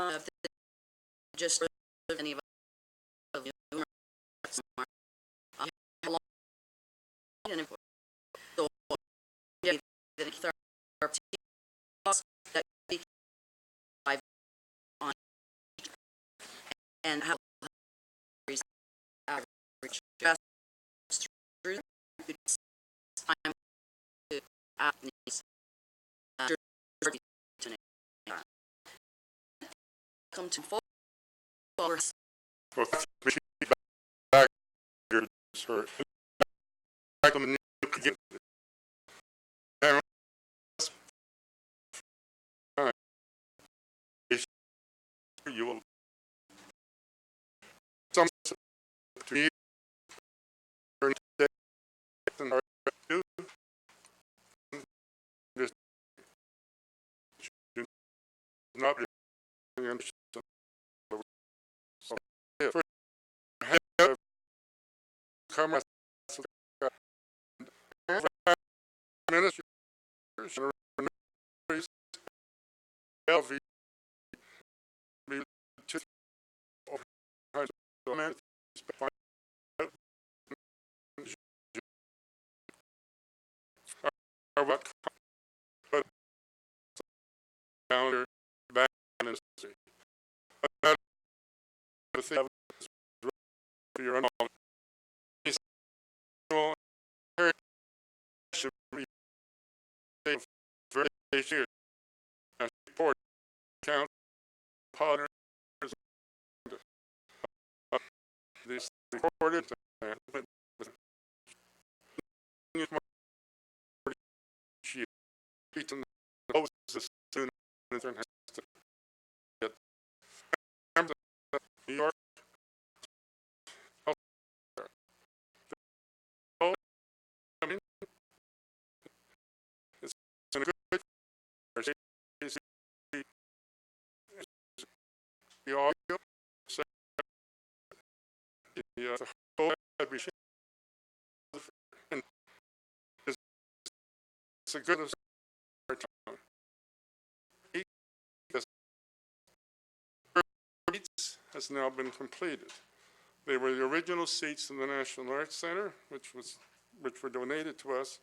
if they just any of you how long and so yeah, that we live on and how average just through time to apneas come to full force. Well, back here, sir. Back on the new again. You will some to me not come ministers what calendar back in history. For your own should be very years and support count partners this recorded New York. It's a good the audio the whole and it's a good has now been completed. They were the original seats in the National Arts Center, which were donated to us.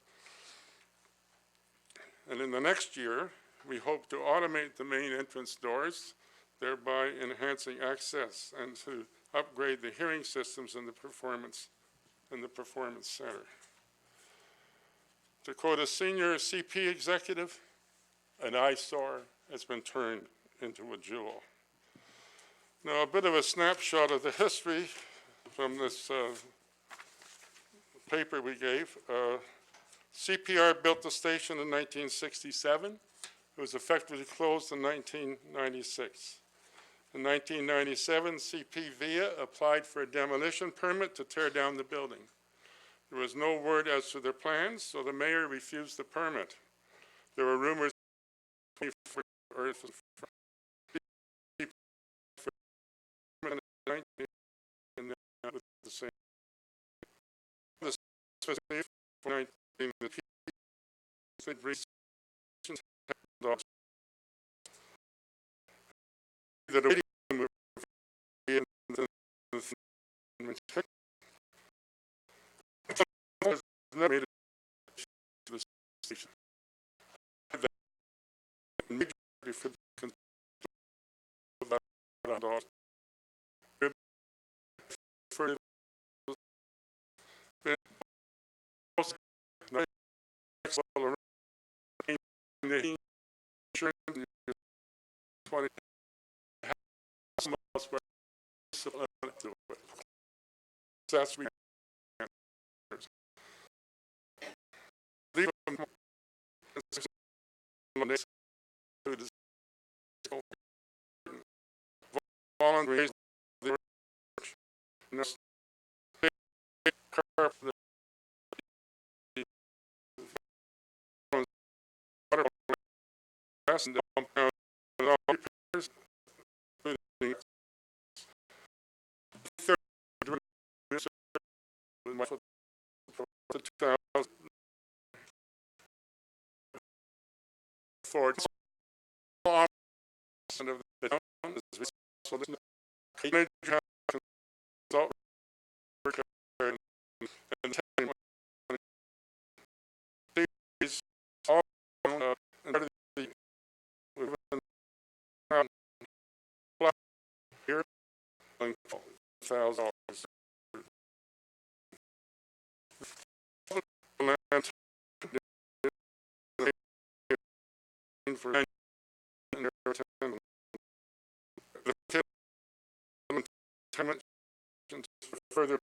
And in the next year, we hope to automate the main entrance doors, thereby enhancing access and to upgrade the hearing systems in the performance center. To quote a senior CP executive, an eyesore has been turned into a jewel. Now, a bit of a snapshot of the history from this paper we gave. CPR built the station in 1967. It was effectively closed in 1996. In 1997, CP Via applied for a demolition permit to tear down the building. There was no word as to their plans, so the mayor refused the permit. There were rumors for Earth and with the same. That's we volunteers and repairs, for of the town is So there's no major salt and these all and part of the we've been around here $1,000 land for the further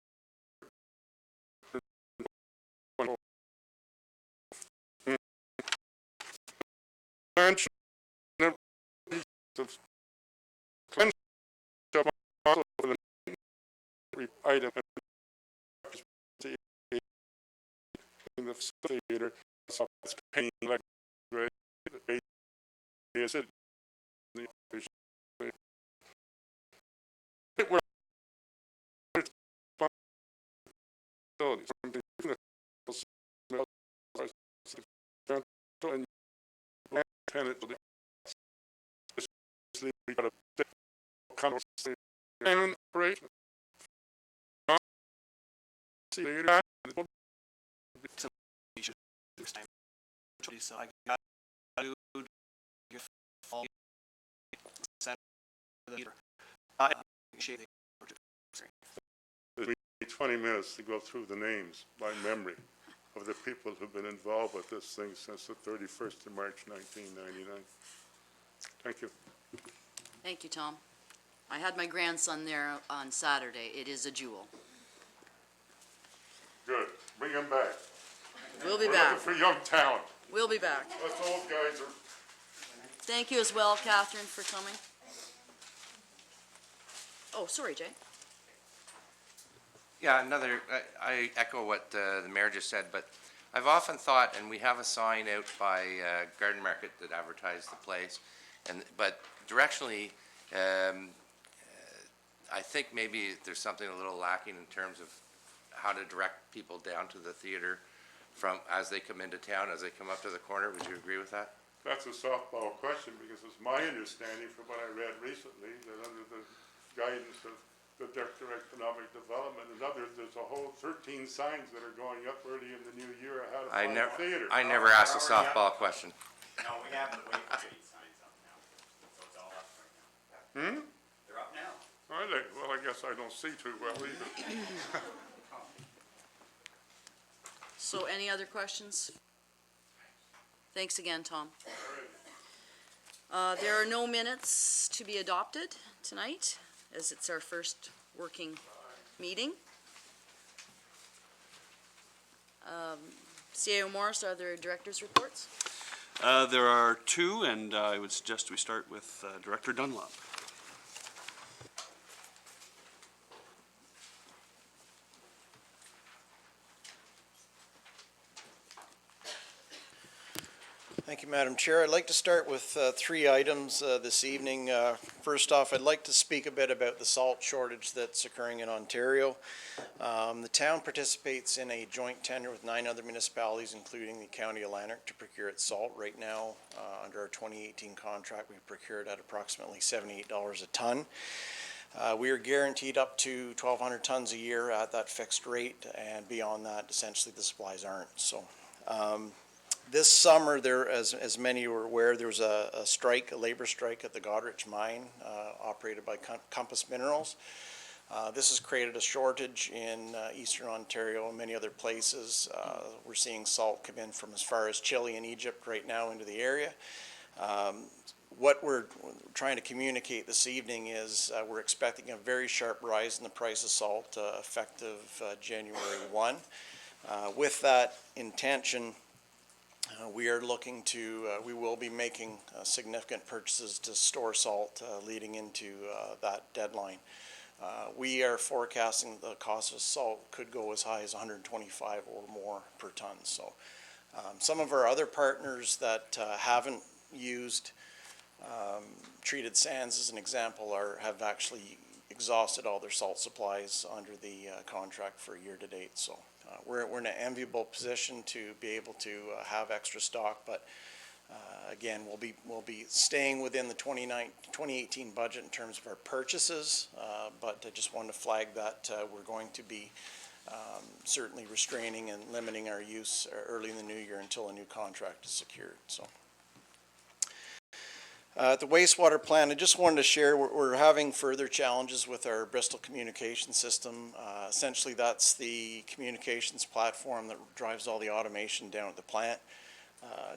expansion of cleansing also for the item in the theater, so it's painting like is it where and tenant we got a kind of and operation. So I got to your fall center the leader. I appreciate it. 20 minutes to go through the names by memory of the people who've been involved with this thing since the 31st of March 1999. Thank you. Thank you, Tom. I had my grandson there on Saturday. It is a jewel. Good. Bring him back. We'll be We're back. looking for young talent. We'll be back. Us old guys are. Thank you as well, Catherine, for coming. Oh, sorry, Jay. Yeah, I echo what the mayor just said, but I've often thought, and we have a sign out by Garden Market that advertised the place, but directionally, I think maybe there's something a little lacking in terms of how to direct people down to the theater from as they come into town, as they come up to the corner. Would you agree with that? That's a softball question because it's my understanding from what I read recently that under the guidance of the Director of Economic Development and others, there's a whole 13 signs that are going up early in the new year on how to find a theater. I never asked a softball question. No, we have the wait for date signs up now, so it's all up right now. They're up now. Are they? Well, I guess I don't see too well either. So any other questions? Thanks again, Tom. There are no minutes to be adopted tonight, as it's our first working meeting. CAO Morris, are there directors' reports? There are two, and I would suggest we start with Director Dunlop. Thank you, Madam Chair. I'd like to start with three items this evening. First off, I'd like to speak a bit about the salt shortage that's occurring in Ontario. The town participates in a joint tender with 9 other municipalities, including the County of Lanark, to procure its salt. Right now, under our 2018 contract, we procured at approximately $78 a ton. We are guaranteed up to 1,200 tons a year at that fixed rate, and beyond that, essentially, the supplies aren't. So. This summer, as many are aware, there was a labor strike at the Goderich mine operated by Compass Minerals. This has created a shortage in eastern Ontario and many other places. We're seeing salt come in from as far as Chile and Egypt right now into the area. What we're trying to communicate this evening is we're expecting a very sharp rise in the price of salt effective January 1. With that intention, we are looking to, we will be making significant purchases to store salt leading into that deadline. We are forecasting the cost of salt could go as high as 125 or more per ton. So some of our other partners that haven't used treated sands as an example have actually exhausted all their salt supplies under the contract for year to date. So we're in an enviable position to be able to have extra stock, but Again, we'll be staying within the 2018 budget in terms of our purchases, but I just wanted to flag that we're going to be certainly restraining and limiting our use early in the new year until a new contract is secured. So. At the wastewater plant, I just wanted to share we're having further challenges with our Bristol communication system. Essentially, that's the communications platform that drives all the automation down at the plant.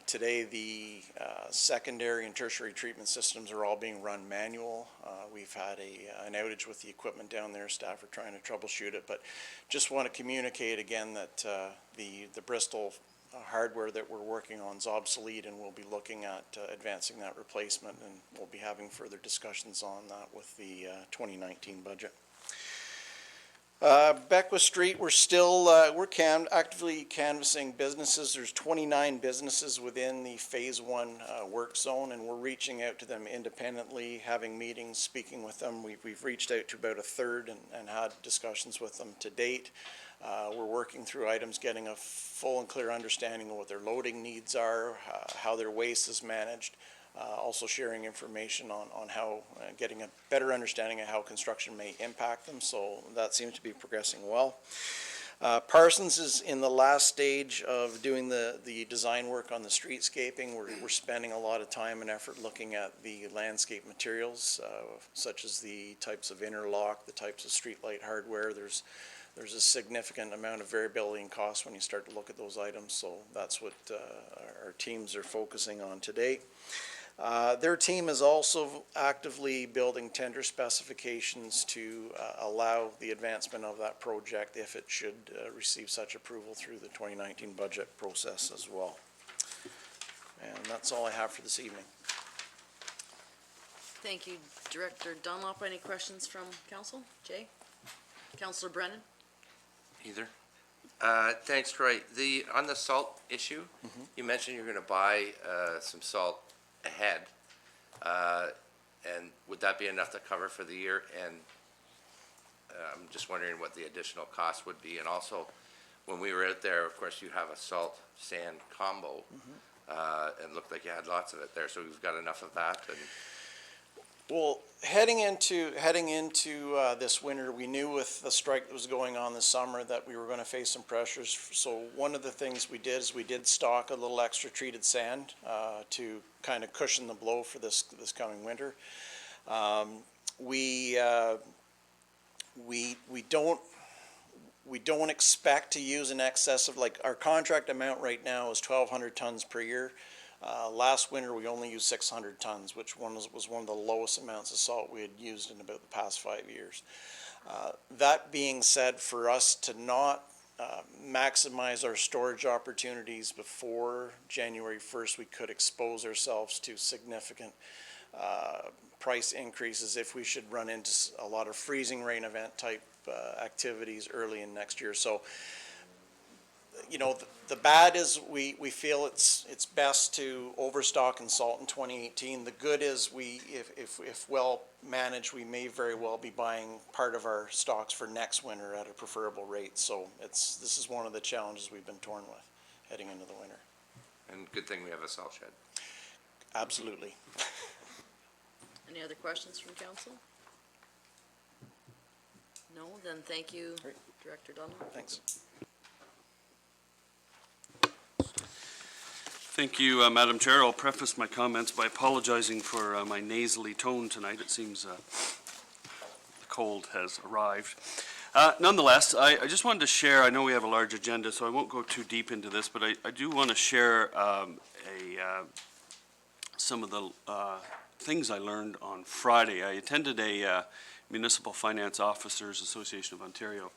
Today, the secondary and tertiary treatment systems are all being run manual. We've had an outage with the equipment down there. Staff are trying to troubleshoot it, but just want to communicate again that the Bristol hardware that we're working on is obsolete, and we'll be looking at advancing that replacement, and we'll be having further discussions on that with the 2019 budget. Beckwith Street, we're still actively canvassing businesses. There's 29 businesses within the Phase 1 work zone, and we're reaching out to them independently, having meetings, speaking with them. We've reached out to about a third and had discussions with them to date. We're working through items, getting a full and clear understanding of what their loading needs are, how their waste is managed, also sharing information on how, getting a better understanding of how construction may impact them, so that seems to be progressing well. Parsons is in the last stage of doing the design work on the streetscaping. We're spending a lot of time and effort looking at the landscape materials, such as the types of interlock, the types of streetlight hardware. There's a significant amount of variability in cost when you start to look at those items, so that's what our teams are focusing on today. Their team is also actively building tender specifications to allow the advancement of that project if it should receive such approval through the 2019 budget process as well. And that's all I have for this evening. Thank you, Director Dunlop. Any questions from council? Jay? Councillor Brennan? Either. Thanks, Troy. On the salt issue, you mentioned you're going to buy some salt ahead, and would that be enough to cover for the year? And I'm just wondering what the additional cost would be. And also, when we were out there, of course, you have a salt sand combo, and it looked like you had lots of it there. So we've got enough of that. And well, heading into this winter, we knew with the strike that was going on this summer that we were going to face some pressures. So one of the things we did is we did stock a little extra treated sand to kind of cushion the blow for this coming winter. We don't expect to use in excess of, like, our contract amount right now is 1,200 tons per year. Last winter, we only used 600 tons, which was one of the lowest amounts of salt we had used in about the past 5 years. That being said, for us to not maximize our storage opportunities before January 1st, we could expose ourselves to significant price increases if we should run into a lot of freezing rain event type activities early in next year. So, you know, the bad is we feel it's best to overstock in salt in 2018. The good is if well managed, we may very well be buying part of our stocks for next winter at a preferable rate. So this is one of the challenges we've been torn with heading into the winter. And good thing we have a salt shed. Absolutely. Any other questions from council? No, then thank you, Great. Director Dunlop. Thanks. Thank you, Madam Chair. I'll preface my comments by apologizing for my nasally tone tonight. It seems the cold has arrived. Nonetheless, I just wanted to share, I know we have a large agenda, so I won't go too deep into this, but I do want to share some of the things I learned on Friday. I attended a Municipal Finance Officers Association of Ontario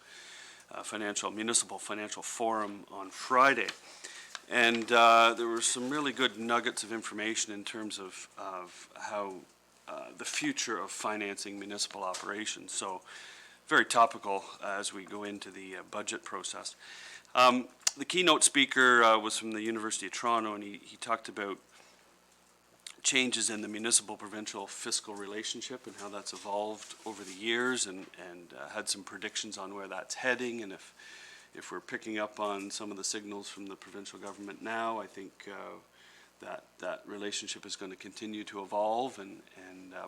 Municipal Financial Forum on Friday. And there were some really good nuggets of information in terms of how the future of financing municipal operations. So very topical as we go into the budget process. The keynote speaker was from the University of Toronto, and he talked about changes in the municipal-provincial fiscal relationship and how that's evolved over the years, and had some predictions on where that's heading, and if we're picking up on some of the signals from the provincial government now, I think that relationship is going to continue to evolve and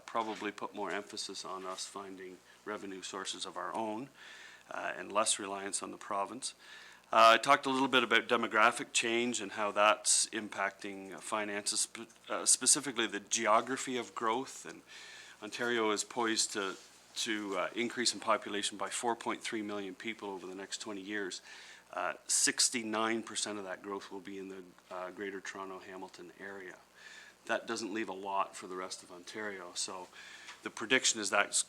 probably put more emphasis on us finding revenue sources of our own and less reliance on the province. I talked a little bit about demographic change and how that's impacting finances, specifically the geography of growth. And Ontario is poised to increase in population by 4.3 million people over the next 20 years. 69% of that growth will be in the Greater Toronto-Hamilton area. That doesn't leave a lot for the rest of Ontario. So the prediction is that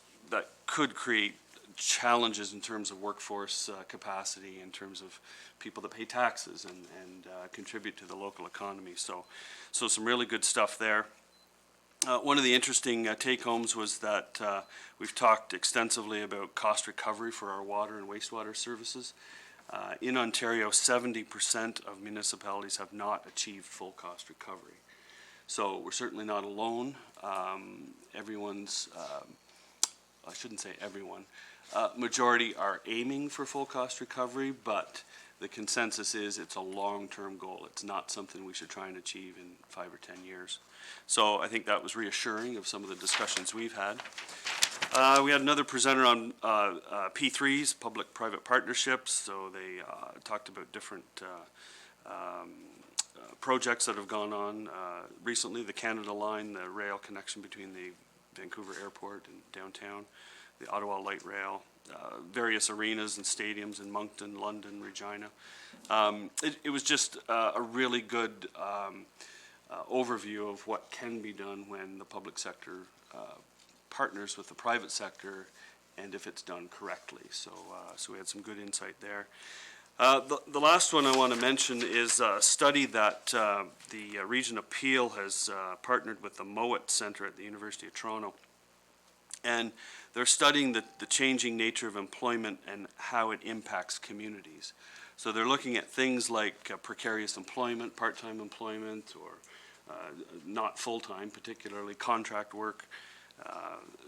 could create challenges in terms of workforce capacity, in terms of people that pay taxes and contribute to the local economy. So some really good stuff there. One of the interesting take-homes was that we've talked extensively about cost recovery for our water and wastewater services. In Ontario, 70% of municipalities have not achieved full cost recovery. So we're certainly not alone. Everyone's, I shouldn't say everyone, majority are aiming for full cost recovery, but the consensus is it's a long-term goal. It's not something we should try and achieve in 5 or 10 years. So I think that was reassuring of some of the discussions we've had. We had another presenter on P3s, public-private partnerships. So they talked about different projects that have gone on recently. The Canada Line, the rail connection between the Vancouver Airport and downtown, the Ottawa Light Rail, various arenas and stadiums in Moncton, London, Regina. It was just a really good overview of what can be done when the public sector partners with the private sector, and if it's done correctly. So we had some good insight there. The last one I want to mention is a study that the Region of Peel has partnered with the Mowat Centre at the University of Toronto. And they're studying the changing nature of employment and how it impacts communities. So they're looking at things like precarious employment, part-time employment, or not full-time, particularly contract work,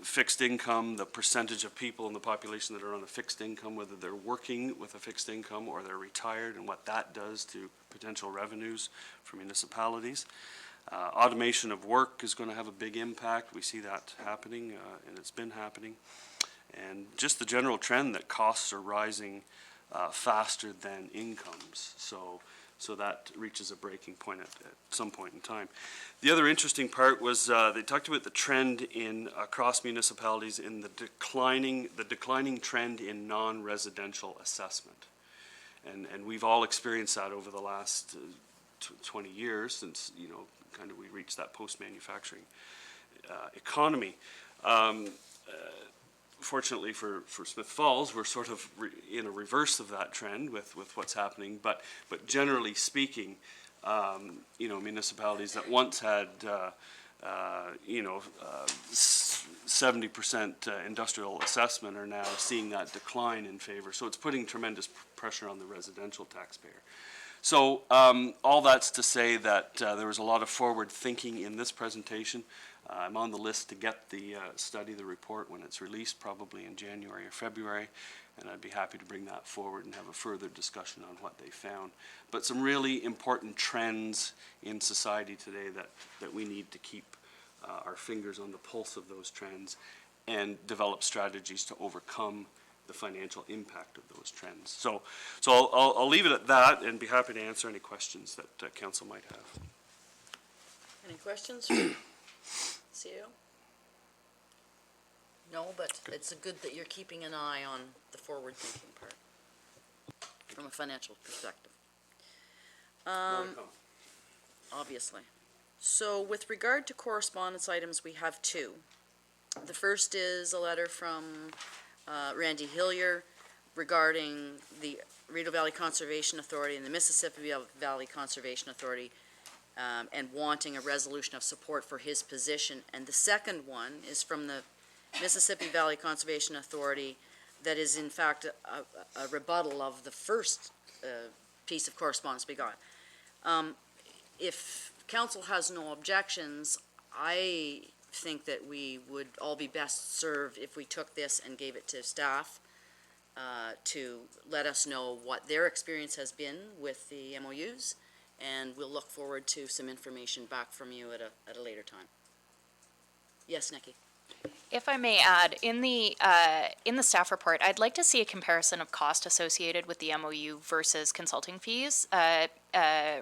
fixed income, the percentage of people in the population that are on a fixed income, whether they're working with a fixed income or they're retired, and what that does to potential revenues for municipalities. Automation of work is going to have a big impact. We see that happening, and it's been happening. And just the general trend that costs are rising faster than incomes. So that reaches a breaking point at some point in time. The other interesting part was they talked about the trend across municipalities in the declining trend in non-residential assessment. And we've all experienced that over the last 20 years since, kind of we reached that post-manufacturing economy. Fortunately for Smith Falls, we're sort of in a reverse of that trend with what's happening. But generally speaking, municipalities that once had 70% industrial assessment are now seeing that decline in favor. So it's putting tremendous pressure on the residential taxpayer. So all that's to say that there was a lot of forward thinking in this presentation. I'm on the list to get the study, the report, when it's released, probably in January or February, and I'd be happy to bring that forward and have a further discussion on what they found. But some really important trends in society today that we need to keep our fingers on the pulse of those trends and develop strategies to overcome the financial impact of those trends. So I'll leave it at that and be happy to answer any questions that council might have. Any questions? CEO? No, but it's good that you're keeping an eye on the forward-thinking part from a financial perspective. Obviously. So with regard to correspondence items, we have two. The first is a letter from Randy Hillier regarding the Rideau Valley Conservation Authority and the Mississippi Valley Conservation Authority and wanting a resolution of support for his position. And the second one is from the Mississippi Valley Conservation Authority that is in fact a rebuttal of the first piece of correspondence we got. If council has no objections, I think that we would all be best served if we took this and gave it to staff to let us know what their experience has been with the MOUs and we'll look forward to some information back from you at a later time. Yes, Nikki? If I may add, in the staff report, I'd like to see a comparison of cost associated with the MOU versus consulting fees.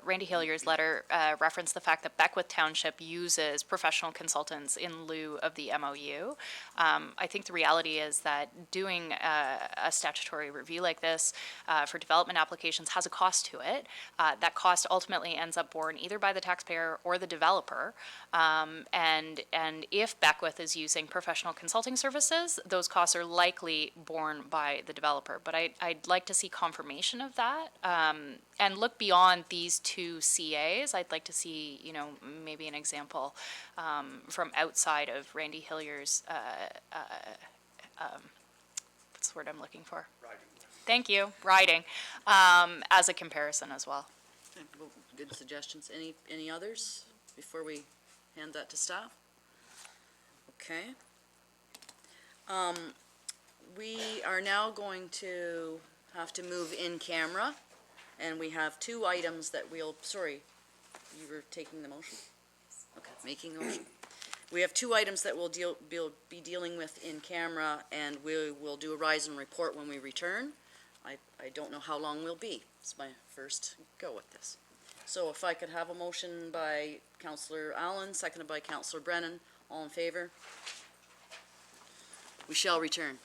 Randy Hillier's letter referenced the fact that Beckwith Township uses professional consultants in lieu of the MOU. I think the reality is that doing a statutory review like this for development applications has a cost to it. That cost ultimately ends up borne either by the taxpayer or the developer. And if Beckwith is using professional consulting services, those costs are likely borne by the developer. But I'd like to see confirmation of that, and look beyond these two CAs. I'd like to see, maybe an example from outside of Randy Hillier's, what's the word I'm looking for? Riding. Thank you, riding, as a comparison as well. Okay, well, good suggestions. Any others before we hand that to staff? Okay. We are now going to have to move in camera, and we have two items that sorry, you were taking the motion? Okay, making the motion. We have two items that we'll be dealing with in camera, and we will do a rise and report when we return. I don't know how long we'll be. It's my first go at this. So if I could have a motion by Councillor Allen, seconded by Councillor Brennan, all in favor? We shall return.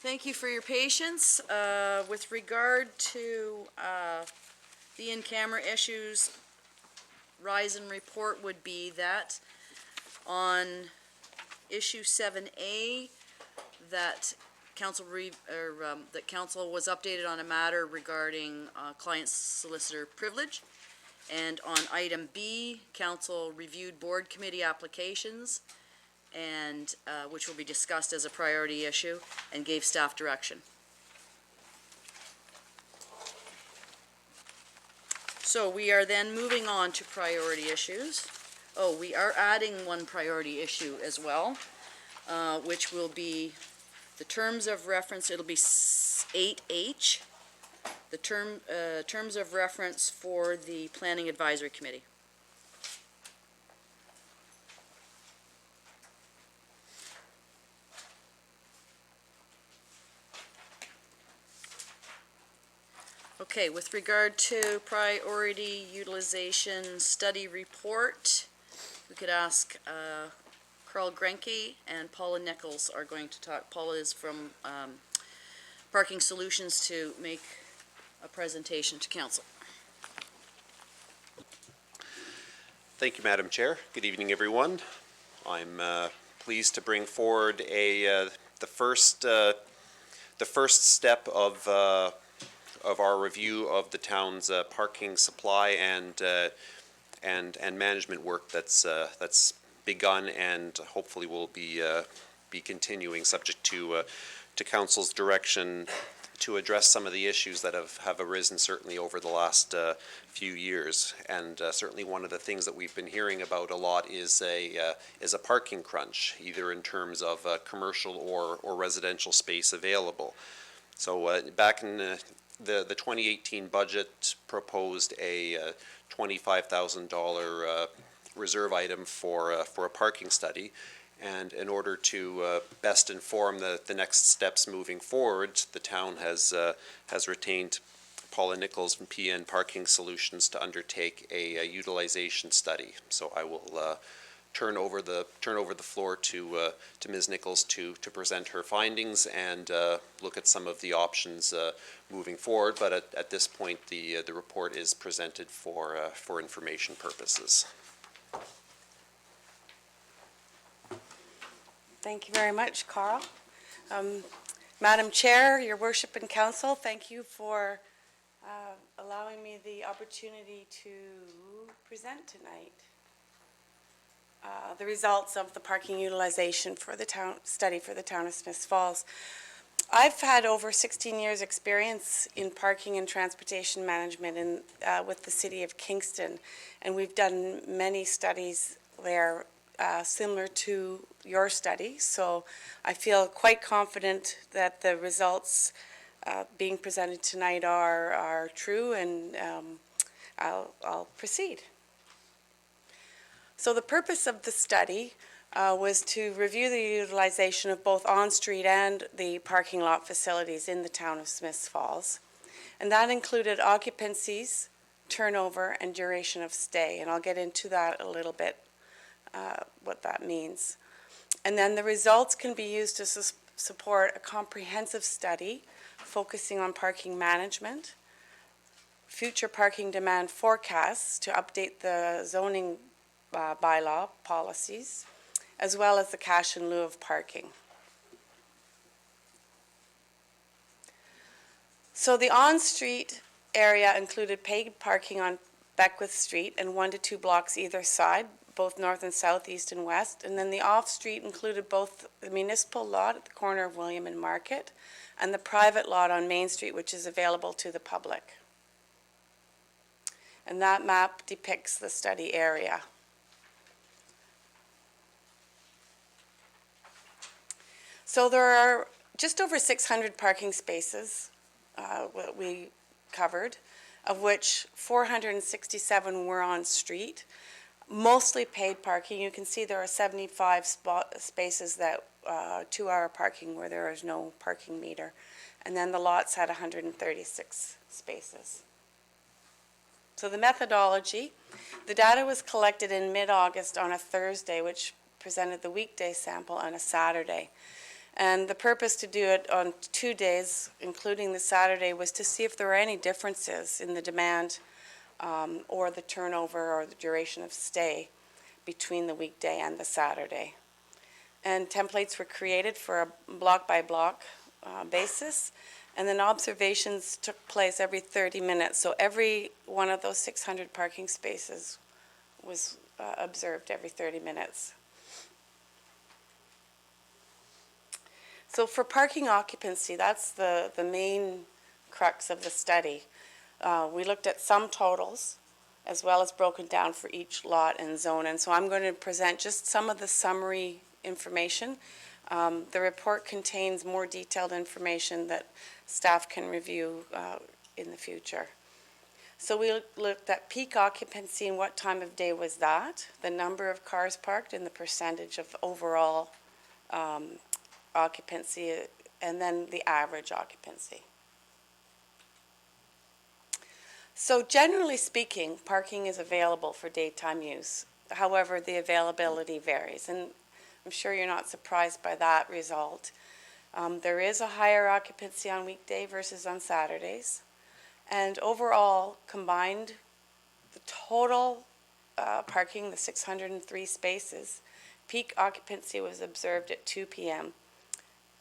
Thank you for your patience. With regard to the in-camera issues, rise and report would be that on issue 7A, that that council was updated on a matter regarding client solicitor privilege. And on item B, council reviewed board committee applications, and, which will be discussed as a priority issue, and gave staff direction. So we are then moving on to priority issues. Oh, we are adding one priority issue as well, which will be the terms of reference. It'll be 8H, the terms of reference for the Planning Advisory Committee. Okay, with regard to priority utilization study report, we could ask Carl Grenke and Paula Nichols are going to talk. Paula is from Parking Solutions to make a presentation to council. Thank you, Madam Chair. Good evening, everyone. I'm pleased to bring forward the first step of our review of the town's parking supply and management work that's begun and hopefully will be continuing, subject to council's direction, to address some of the issues that have arisen certainly over the last few years. And certainly one of the things that we've been hearing about a lot is a parking crunch, either in terms of commercial or residential space available. So back in the 2018 budget proposed a $25,000 reserve item for a parking study. And in order to best inform the next steps moving forward, the town has retained Paula Nichols from PN Parking Solutions to undertake a utilization study. So I will turn over the floor to Ms. Nichols to present her findings and look at some of the options moving forward. But at this point, the report is presented for information purposes. Thank you very much, Carl. Madam Chair, Your Worship and Council, thank you for allowing me the opportunity to present tonight the results of the parking utilization for the town study for the town of Smiths Falls. I've had over 16 years experience in parking and transportation management with the City of Kingston, and we've done many studies there similar to your study, so I feel quite confident that the results being presented tonight are true, and I'll proceed. So the purpose of the study was to review the utilization of both on-street and the parking lot facilities in the town of Smiths Falls, and that included occupancies, turnover, and duration of stay, and I'll get into that a little bit, what that means. And then the results can be used to support a comprehensive study focusing on parking management, future parking demand forecasts to update the zoning bylaw policies, as well as the cash in lieu of parking. So the on-street area included paid parking on Beckwith Street and 1 to 2 blocks either side, both north and south, east and west. And then the off-street included both the municipal lot at the corner of William and Market and the private lot on Main Street, which is available to the public. And that map depicts the study area. So there are just over 600 parking spaces what we covered, of which 467 were on street. Mostly paid parking. You can see there are 75 spaces that 2-hour parking where there is no parking meter. And then the lots had 136 spaces. So the methodology, the data was collected in mid-August on a Thursday, which presented the weekday sample on a Saturday. And the purpose to do it on 2 days, including the Saturday, was to see if there were any differences in the demand or the turnover or the duration of stay between the weekday and the Saturday. And templates were created for a block-by-block basis, and then observations took place every 30 minutes. So every one of those 600 parking spaces was observed every 30 minutes. So for parking occupancy, that's the main crux of the study. We looked at sum totals as well as broken down for each lot and zone. And so I'm going to present just some of the summary information. The report contains more detailed information that staff can review in the future. So we looked at peak occupancy and what time of day was that, the number of cars parked and the percentage of overall occupancy, and then the average occupancy. So generally speaking, parking is available for daytime use. However, the availability varies, and I'm sure you're not surprised by that result. There is a higher occupancy on weekday versus on Saturdays. And overall, combined, the total parking, the 603 spaces, peak occupancy was observed at 2 p.m.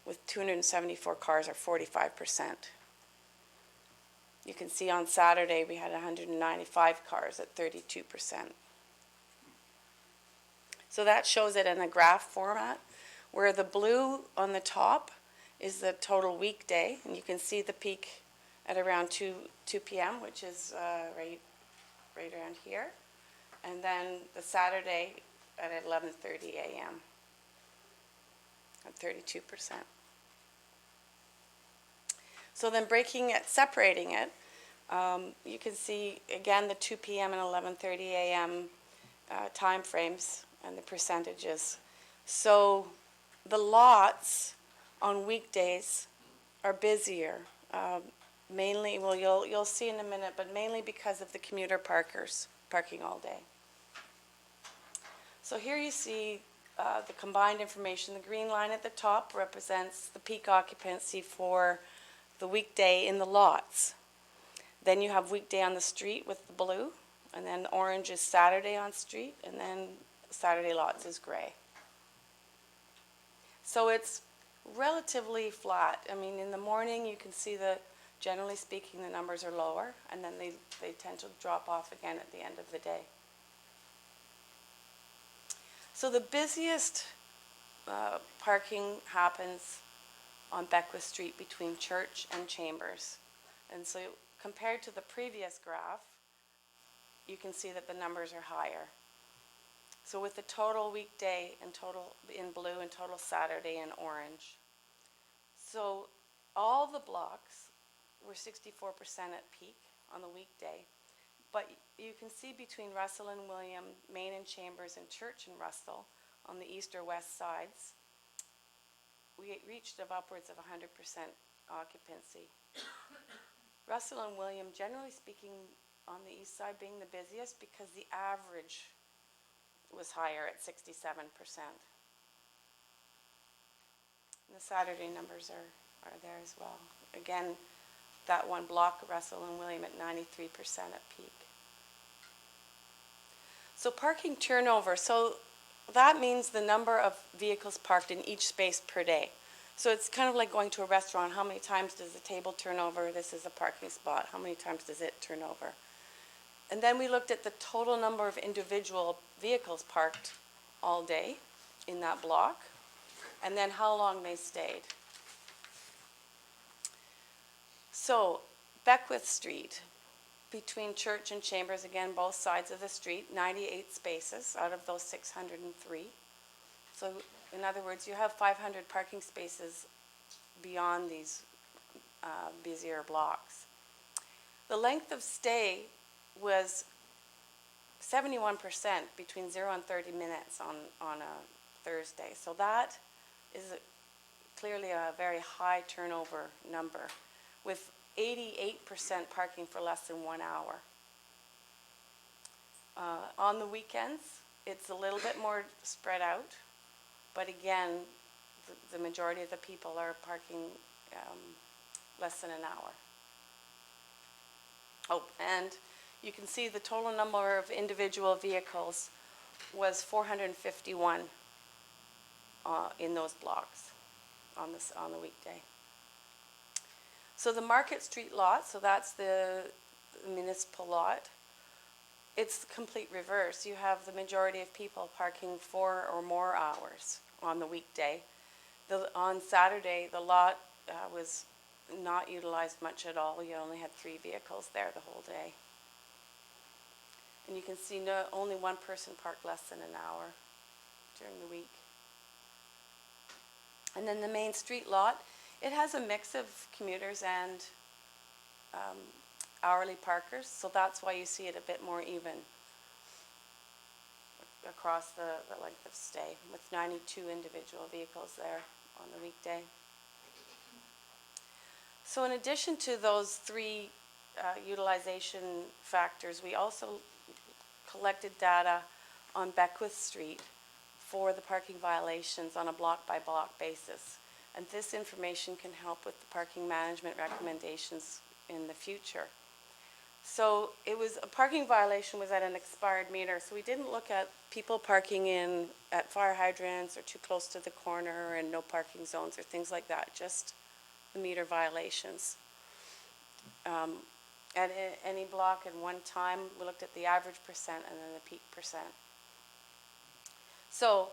with 274 cars, or 45%. You can see on Saturday we had 195 cars at 32%. So that shows it in a graph format, where the blue on the top is the total weekday, and you can see the peak at around 2 p.m., which is right around here, and then the Saturday at 11:30 a.m. at 32%. So then separating it, you can see again the 2 p.m. and 11:30 a.m. Time frames and the percentages. So the lots on weekdays are busier, mainly, well, you'll see in a minute, but mainly because of the commuter parkers parking all day. So here you see the combined information. The green line at the top represents the peak occupancy for the weekday in the lots. Then you have weekday on the street with the blue, and then orange is Saturday on street, and then Saturday lots is gray. So it's relatively flat. I mean, in the morning you can see that generally speaking the numbers are lower, and then they tend to drop off again at the end of the day. So the busiest parking happens on Beckwith Street between Church and Chambers. And so compared to the previous graph, you can see that the numbers are higher. So with the total weekday and total in blue and total Saturday in orange. So all the blocks were 64% at peak on the weekday. But you can see between Russell and William, Main and Chambers, and Church and Russell on the east or west sides, we reached of upwards of 100% occupancy. Russell and William, generally speaking, on the east side being the busiest because the average was higher at 67%. And the Saturday numbers are there as well. Again, that one block, Russell and William, at 93% at peak. So parking turnover, so that means the number of vehicles parked in each space per day. So it's kind of like going to a restaurant. How many times does the table turn over? This is a parking spot. How many times does it turn over? And then we looked at the total number of individual vehicles parked all day in that block, and then how long they stayed. So Beckwith Street, between Church and Chambers, again, both sides of the street, 98 spaces out of those 603. So in other words, you have 500 parking spaces beyond these busier blocks. The length of stay was 71% between 0 and 30 minutes on a Thursday. So that is clearly a very high turnover number, with 88% parking for less than 1 hour. On the weekends, it's a little bit more spread out, but again, the majority of the people are parking less than an hour. Oh, and you can see the total number of individual vehicles was 451 in those blocks on the weekday. So the Market Street lot, so that's the municipal lot, it's the complete reverse. You have the majority of people parking 4 or more hours on the weekday. On Saturday, the lot was not utilized much at all. You only had 3 vehicles there the whole day. And you can see only one person parked less than an hour during the week. And then the Main Street lot, it has a mix of commuters and hourly parkers, so that's why you see it a bit more even across the length of stay, with 92 individual vehicles there on the weekday. So in addition to those 3 utilization factors, we also collected data on Beckwith Street for the parking violations on a block-by-block basis. And this information can help with the parking management recommendations in the future. So it was, a parking violation was at an expired meter, so we didn't look at people parking at fire hydrants or too close to the corner and no parking zones or things like that, just the meter violations. At any block at one time, we looked at the average percent and then the peak percent. So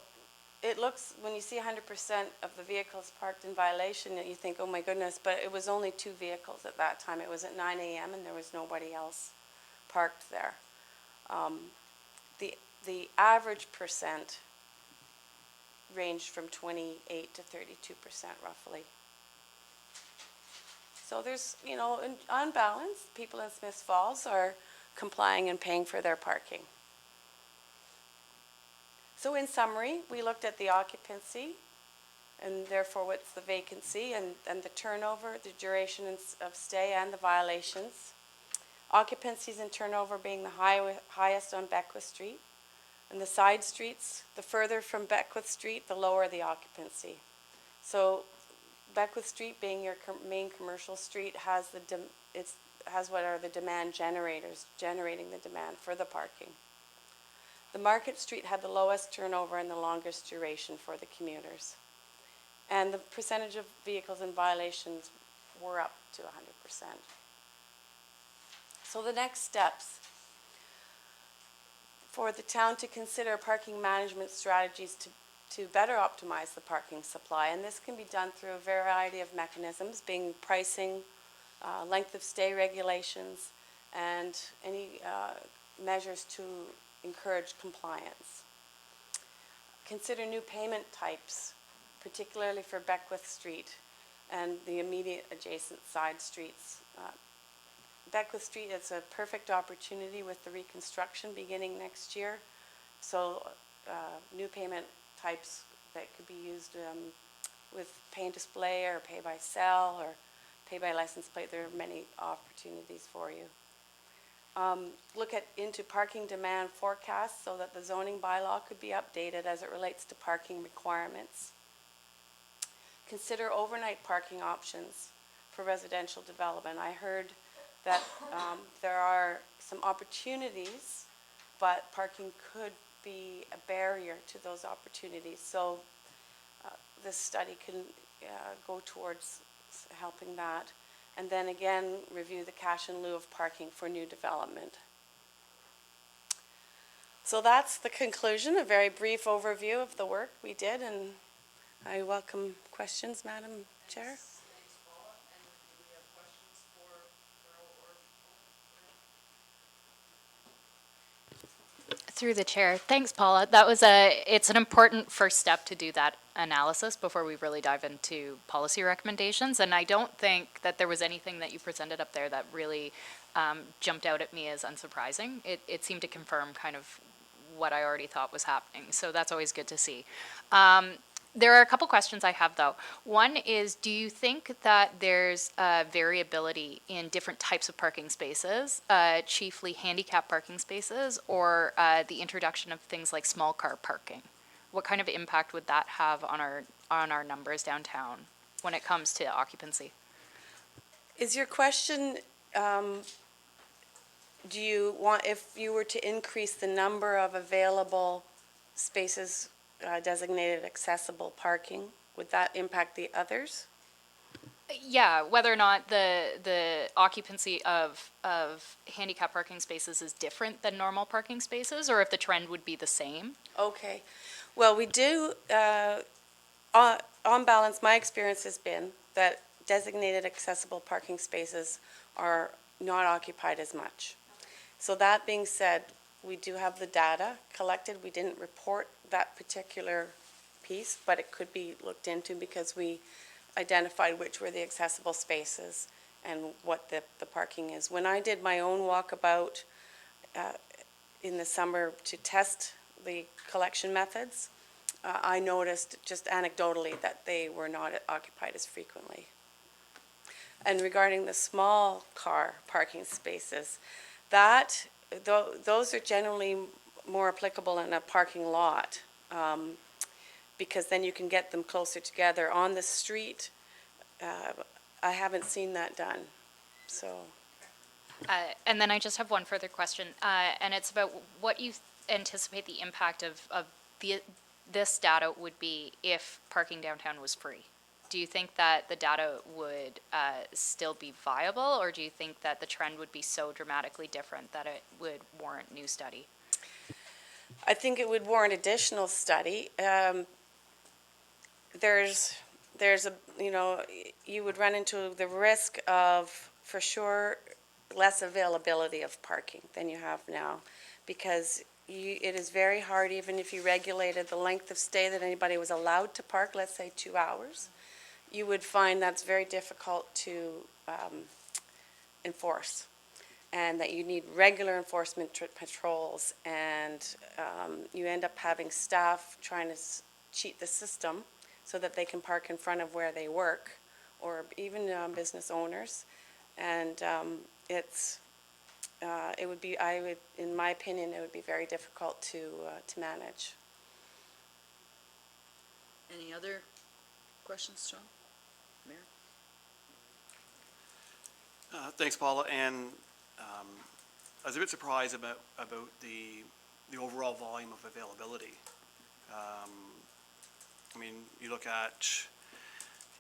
it looks, when you see 100% of the vehicles parked in violation, you think, oh my goodness, but it was only 2 vehicles at that time. It was at 9 a.m. and there was nobody else parked there. The average percent ranged from 28 to 32% roughly. So there's, you know, on balance, people in Smiths Falls are complying and paying for their parking. So in summary, we looked at the occupancy and therefore what's the vacancy and the turnover, the duration of stay and the violations. Occupancies and turnover being the highest on Beckwith Street, and the side streets, the further from Beckwith Street, the lower the occupancy. So Beckwith Street being your main commercial street has what are the demand generators, generating the demand for the parking. The Market Street had the lowest turnover and the longest duration for the commuters. And the percentage of vehicles in violations were up to 100%. So the next steps for the town to consider parking management strategies to better optimize the parking supply. And this can be done through a variety of mechanisms, being pricing, length of stay regulations, and any measures to encourage compliance. Consider new payment types, particularly for Beckwith Street and the immediate adjacent side streets. Beckwith Street is a perfect opportunity with the reconstruction beginning next year. So new payment types that could be used with pay and display or pay by cell or pay by license plate. There are many opportunities for you. Look into parking demand forecasts so that the zoning bylaw could be updated as it relates to parking requirements. Consider overnight parking options for residential development. I heard that there are some opportunities, but parking could be a barrier to those opportunities. So this study can go towards helping that. And then again, review the cash in lieu of parking for new development. So that's the conclusion, a very brief overview of the work we did, and I welcome questions, Madam Chair. Thanks, Paula. And do we have questions for Carol or? Through the chair. Thanks, Paula. It's an important first step to do that analysis before we really dive into policy recommendations. And I don't think that there was anything that you presented up there that really jumped out at me as unsurprising. It seemed to confirm kind of what I already thought was happening. So that's always good to see. There are a couple questions I have, though. One is, do you think that there's variability in different types of parking spaces, chiefly handicap parking spaces, or the introduction of things like small car parking? What kind of impact would that have on on our numbers downtown when it comes to occupancy. Is your question, do you want, if you were to increase the number of available spaces designated accessible parking, would that impact the others? Yeah, whether or not the occupancy of handicap parking spaces is different than normal parking spaces, or if the trend would be the same. Okay. Well, we do, on balance, my experience has been that designated accessible parking spaces are not occupied as much. So that being said, we do have the data collected. We didn't report that particular piece, but it could be looked into because we identified which were the accessible spaces and what the parking is. When I did my own walkabout in the summer to test the collection methods, I noticed just anecdotally that they were not occupied as frequently. And regarding the small car parking spaces, those are generally more applicable in a parking lot, because then you can get them closer together. On the street, I haven't seen that done, so. And then I just have one further question, and it's about what you anticipate the impact of this data would be if parking downtown was free. Do you think that the data would still be viable, or do you think that the trend would be so dramatically different that it would warrant new study? I think it would warrant additional study. There's a, you would run into the risk of, for sure, less availability of parking than you have now, because it is very hard, even if you regulated the length of stay that anybody was allowed to park, let's say 2 hours, you would find that's very difficult to enforce, and that you need regular enforcement patrols, and you end up having staff trying to cheat the system so that they can park in front of where they work, or even business owners. And it would be, in my opinion, it would be very difficult to manage. Any other questions, John? Mayor? Thanks, Paula, and I was a bit surprised about the overall volume of availability. I mean, you look at,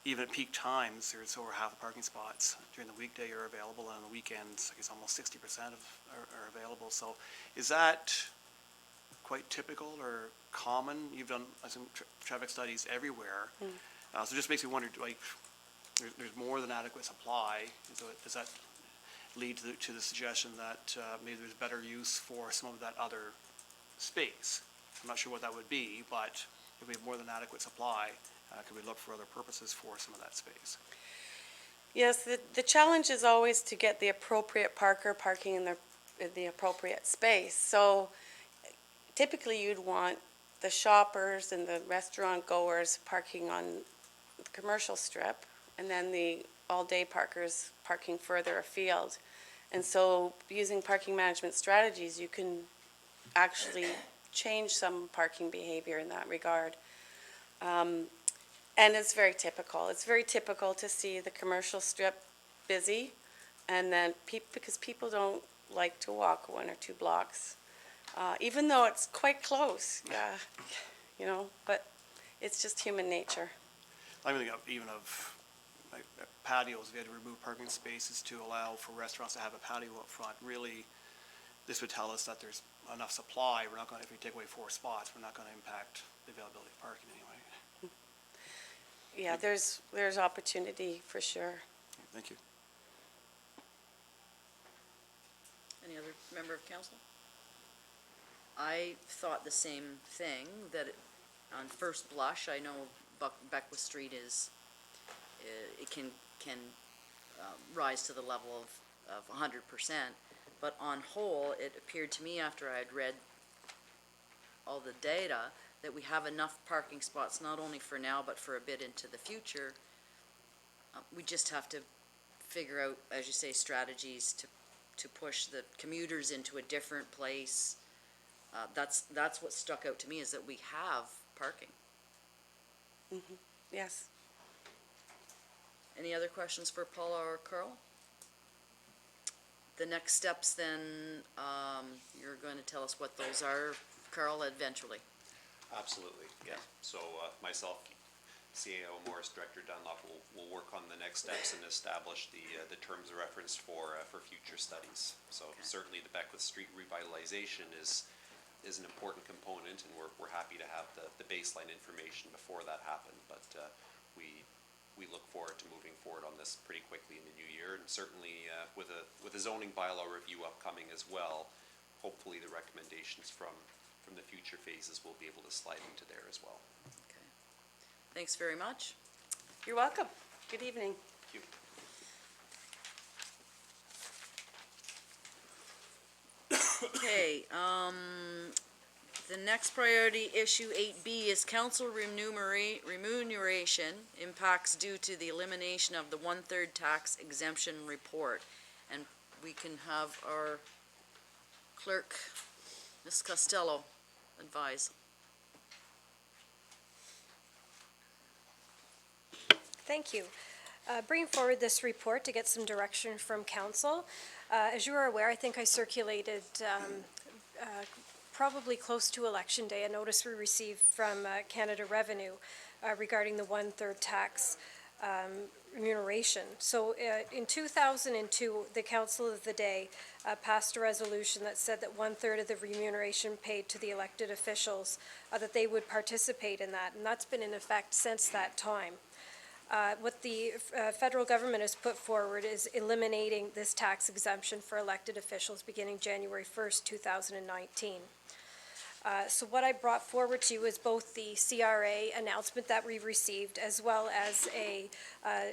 even at peak times, there's over half the parking spots during the weekday are available, and on the weekends, I guess almost 60% are available. So is that quite typical or common? You've done some traffic studies everywhere. So it just makes me wonder, like, there's more than adequate supply. So does that lead to the suggestion that maybe there's better use for some of that other space? I'm not sure what that would be, but if we have more than adequate supply, could we look for other purposes for some of that space? Yes, the challenge is always to get the appropriate parker parking in the appropriate space. So typically you'd want the shoppers and the restaurant goers parking on the commercial strip, and then the all-day parkers parking further afield. And so using parking management strategies, you can actually change some parking behavior in that regard. And it's very typical. It's very typical to see the commercial strip busy, and then because people don't like to walk 1 or 2 blocks, even though it's quite close, but it's just human nature. I'm thinking even of like patios. If you had to remove parking spaces to allow for restaurants to have a patio up front, really, this would tell us that there's enough supply. We're not going to, if we take away 4 spots, we're not going to impact the availability of parking anyway. Yeah, there's opportunity for sure. Thank you. Any other member of council? I thought the same thing, that on first blush, I know Beckwith Street is, it can rise to the level of 100%, but on whole, it appeared to me after I had read all the data that we have enough parking spots not only for now but for a bit into the future. We just have to figure out, as you say, strategies to push the commuters into a different place. That's what stuck out to me, is that we have parking. Yes. Any other questions for Paula or Carl? The next steps then, you're going to tell us what those are, Carl, eventually. Absolutely, yeah. So myself, CAO Morris, Director Dunlop will work on the next steps and establish the terms of reference for future studies. So certainly the Beckwith Street revitalization is an important component, and we're happy to have the baseline information before that happened. But we look forward to moving forward on this pretty quickly in the new year, and certainly with a zoning bylaw review upcoming as well, hopefully the recommendations from the future phases will be able to slide into there as well. Okay. Thanks very much. You're welcome. Good evening. Thank you. Okay, the next priority issue 8B is council remuneration impacts due to the elimination of the 1/3 tax exemption report. And we can have our clerk, Ms. Costello, advise. Thank you. Bringing forward this report to get some direction from council. As you are aware, I think I circulated probably close to Election Day, a notice we received from Canada Revenue regarding the 1/3 tax remuneration. So in 2002, the council of the day passed a resolution that said that 1/3 of the remuneration paid to the elected officials, that they would participate in that, and that's been in effect since that time. What the federal government has put forward is eliminating this tax exemption for elected officials beginning January 1st, 2019. So what I brought forward to you is both the CRA announcement that we received, as well as a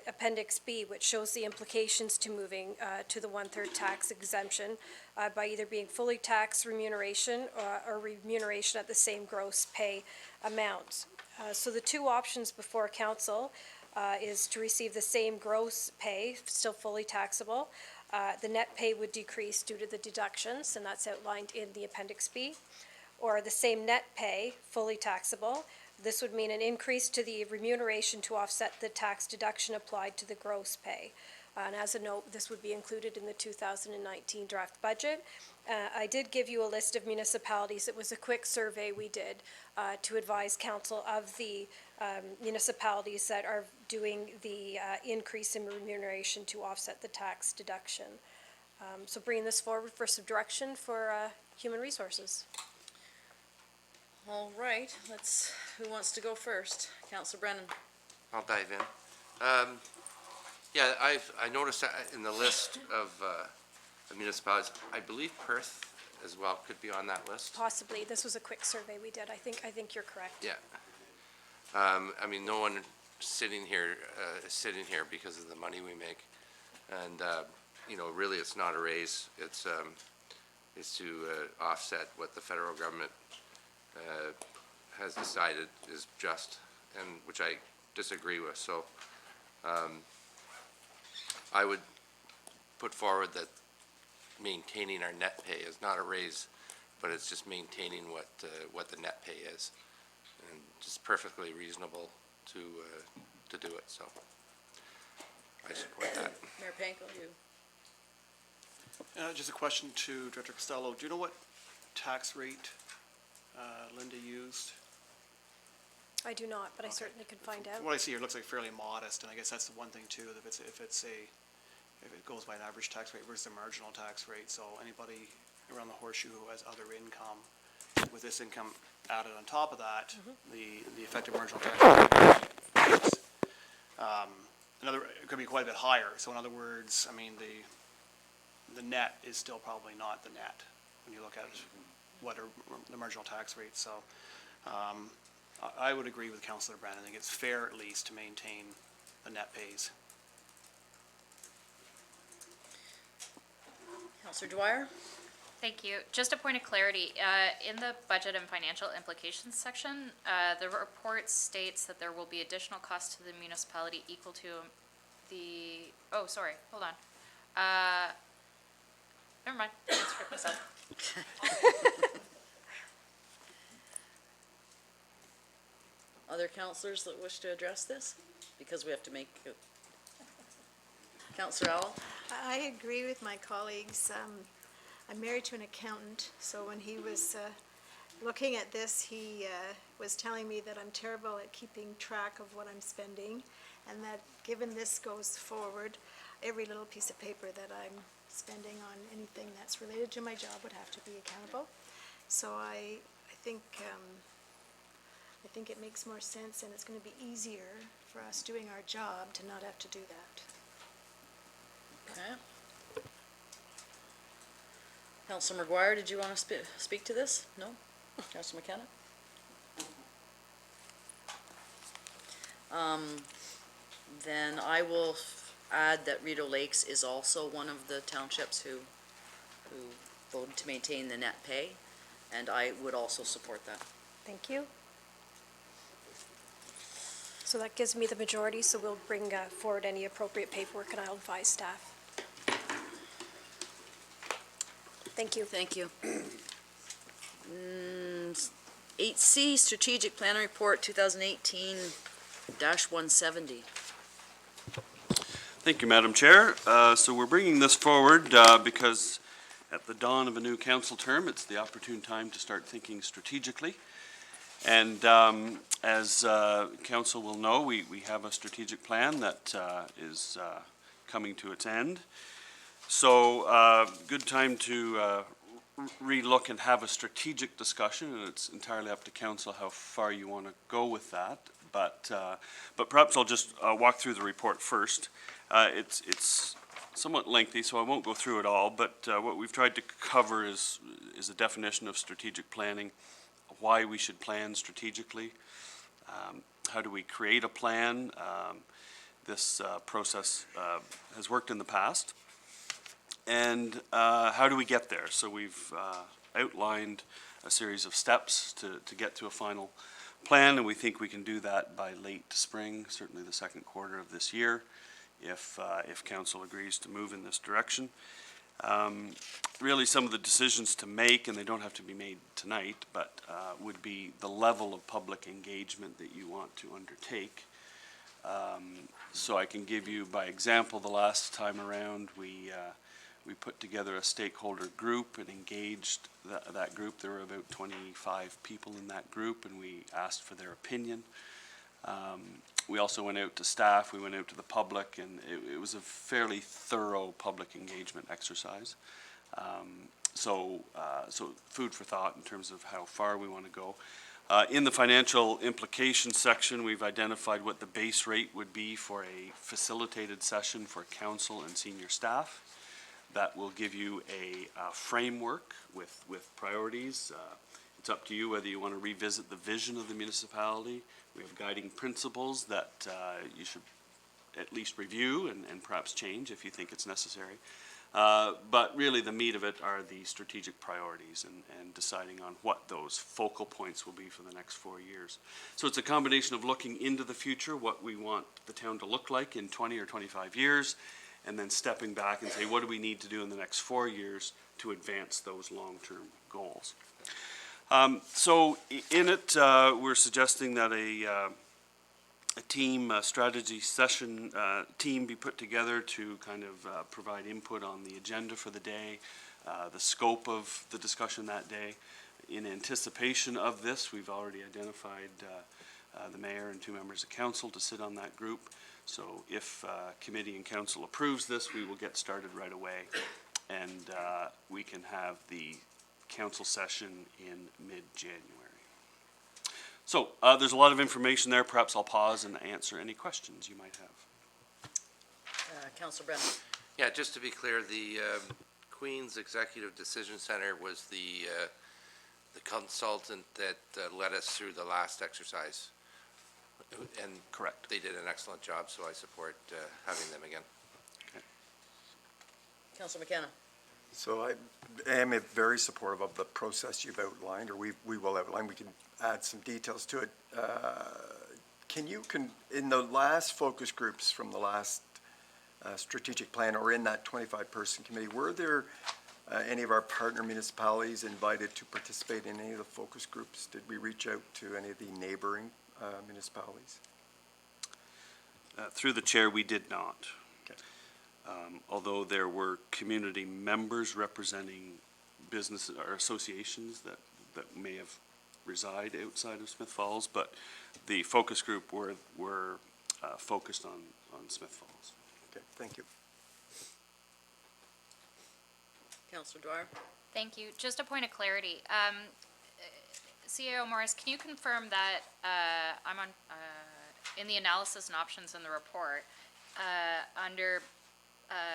Appendix B, which shows the implications to moving to the 1/3 tax exemption by either being fully taxed remuneration or remuneration at the same gross pay amount. So the two options before council is to receive the same gross pay, still fully taxable. The net pay would decrease due to the deductions, and that's outlined in the Appendix B. Or the same net pay, fully taxable. This would mean an increase to the remuneration to offset the tax deduction applied to the gross pay. And as a note, this would be included in the 2019 draft budget. I did give you a list of municipalities. It was a quick survey we did to advise council of the municipalities that are doing the increase in remuneration to offset the tax deduction. So bringing this forward for some direction for Human Resources. All right, who wants to go first? Councillor Brennan. I'll dive in. Yeah, I noticed that in the list of municipalities, I believe Perth as well could be on that list. Possibly. This was a quick survey we did. I think you're correct. Yeah. I mean, no one sitting here because of the money we make. And, you know, really it's not a raise. It's to offset what the federal government has decided is just, and which I disagree with. So I would put forward that maintaining our net pay is not a raise, but it's just maintaining what the net pay is, and just perfectly reasonable to do it. So I support that. Mayor Panko, you. Just a question to Director Costello. Do you know what tax rate Linda used? I do not, but I Okay. certainly could find out. From what I see here, it looks like fairly modest, and I guess that's the one thing too, that if it goes by an average tax rate versus a marginal tax rate, so anybody around the horseshoe who has other income, with this income added on top of that, the effective marginal tax rate is, it could be quite a bit higher. So in other words, I mean, the net is still probably not the net when you look at what are the marginal tax rates. So I would agree with Councillor Brennan. I think it's fair at least to maintain the net pays. Councillor Dwyer? Thank you. Just a point of clarity, in the budget and financial implications section, the report states that there will be additional costs to the municipality equal to oh, sorry, hold on. Never mind, I script myself. Other councillors that wish to address this? Because we have to make it. Councillor Owl? I agree with my colleagues. I'm married to an accountant, so when he was looking at this, he was telling me that I'm terrible at keeping track of what I'm spending, and that given this goes forward, every little piece of paper that I'm spending on anything that's related to my job would have to be accountable. So I think it makes more sense, and it's going to be easier for us doing our job to not have to do that. Okay. Councillor McGuire, did you want to speak to this? No? Councillor McKenna? Then I will add that Rideau Lakes is also one of the townships who voted to maintain the net pay, and I would also support that. Thank you. So that gives me the majority, so we'll bring forward any appropriate paperwork and I'll advise staff. Thank you. Thank you. 8C, Strategic Plan Report 2018-170. Thank you, Madam Chair. So we're bringing this forward because at the dawn of a new council term, it's the opportune time to start thinking strategically. And as council will know, we have a strategic plan that is coming to its end. So good time to relook and have a strategic discussion, and it's entirely up to council how far you want to go with that. But perhaps I'll just walk through the report first. It's somewhat lengthy, so I won't go through it all, but what we've tried to cover is a definition of strategic planning, why we should plan strategically, how do we create a plan. This process has worked in the past. And how do we get there? So we've outlined a series of steps to get to a final plan, and we think we can do that by late spring, certainly the second quarter of this year, if council agrees to move in this direction. Really, some of the decisions to make, and they don't have to be made tonight, but would be the level of public engagement that you want to undertake. So I can give you, by example, the last time around, we put together a stakeholder group and engaged that group. There were about 25 people in that group, and we asked for their opinion. We also went out to staff, we went out to the public, and it was a fairly thorough public engagement exercise. So food for thought in terms of how far we want to go. In the financial implications section, we've identified what the base rate would be for a facilitated session for council and senior staff. That will give you a framework with priorities. It's up to you whether you want to revisit the vision of the municipality. We have guiding principles that you should at least review and perhaps change if you think it's necessary. But really the meat of it are the strategic priorities and deciding on what those focal points will be for the next 4 years. So it's a combination of looking into the future, what we want the town to look like in 20 or 25 years, and then stepping back and say, what do we need to do in the next 4 years to advance those long-term goals? So in it, we're suggesting that a team strategy session team be put together to kind of provide input on the agenda for the day, the scope of the discussion that day. In anticipation of this, we've already identified the mayor and 2 members of council to sit on that group. So if committee and council approves this, we will get started right away, and we can have the council session in mid-January. So there's a lot of information there. Perhaps I'll pause and answer any questions you might have. Councillor Brennan. Yeah, just to be clear, the Queen's Executive Decision Center was the consultant that led us through the last exercise. And correct. They did an excellent job, so I support having them again. Okay. Councillor McKenna. So I am very supportive of the process you've outlined, or we will outline. We can add some details to it. In the last focus groups from the last strategic plan, or in that 25-person committee, were there any of our partner municipalities invited to participate in any of the focus groups? Did we reach out to any of the neighboring municipalities? Through the chair, we did not. Okay. Although there were community members representing business or associations that may have reside outside of Smith Falls, but the focus group were focused on Smith Falls. Okay, thank you. Councillor Dwyer? Thank you. Just a point of clarity. CAO Morris, can you confirm that I'm on, in the analysis and options in the report, under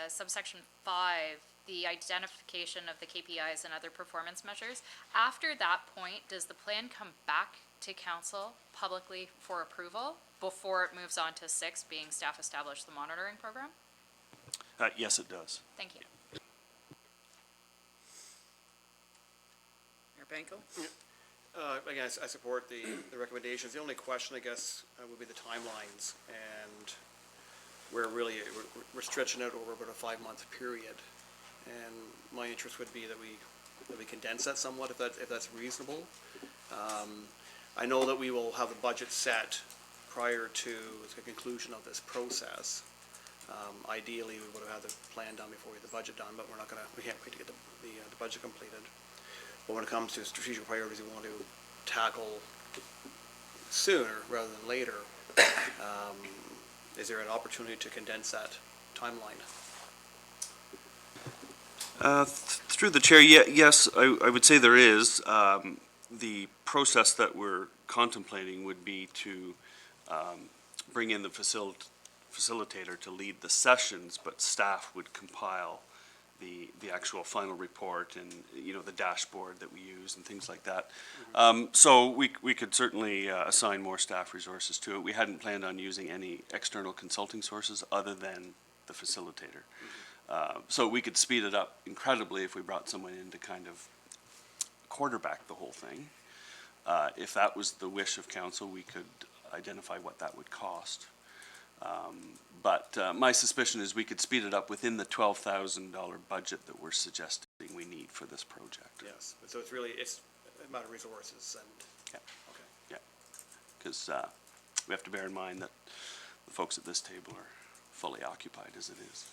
subsection 5, the identification of the KPIs and other performance measures, after that point, does the plan come back to council publicly for approval before it moves on to 6, being staff establish the monitoring program? Yes, it does. Thank you. Mayor Banko? Again, I support the recommendations. The only question, I guess, would be the timelines, and we're stretching out over about a 5-month period. And my interest would be that we condense that somewhat, if that's reasonable. I know that we will have the budget set prior to the conclusion of this process. Ideally, we would have had the plan done before we had the budget done, but we can't wait to get the budget completed. But when it comes to strategic priorities we want to tackle sooner rather than later, is there an opportunity to condense that timeline? Through the chair, yes, I would say there is. The process that we're contemplating would be to bring in the facilitator to lead the sessions, but staff would compile the actual final report and, the dashboard that we use and things like that. So we could certainly assign more staff resources to it. We hadn't planned on using any external consulting sources other than the facilitator. So we could speed it up incredibly if we brought someone in to kind of quarterback the whole thing. If that was the wish of council, we could identify what that would cost. But my suspicion is we could speed it up within the $12,000 budget that we're suggesting we need for this project. Yes, so it's a matter of resources and. Yeah. Okay. Yeah, because we have to bear in mind that the folks at this table are fully occupied as it is.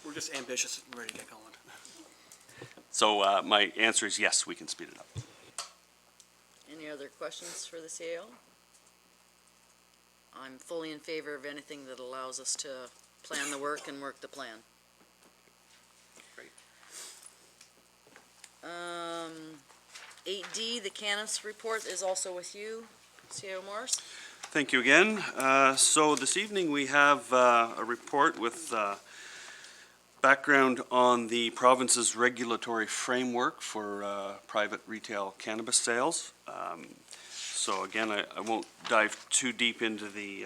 We're just ambitious and ready to get going. So my answer is yes, we can speed it up. Any other questions for the CAO? I'm fully in favor of anything that allows us to plan the work and work the plan. Great. 8D, the cannabis report is also with you, CAO Morris. Thank you again. So this evening we have a report with background on the province's regulatory framework for private retail cannabis sales. So again, I won't dive too deep into the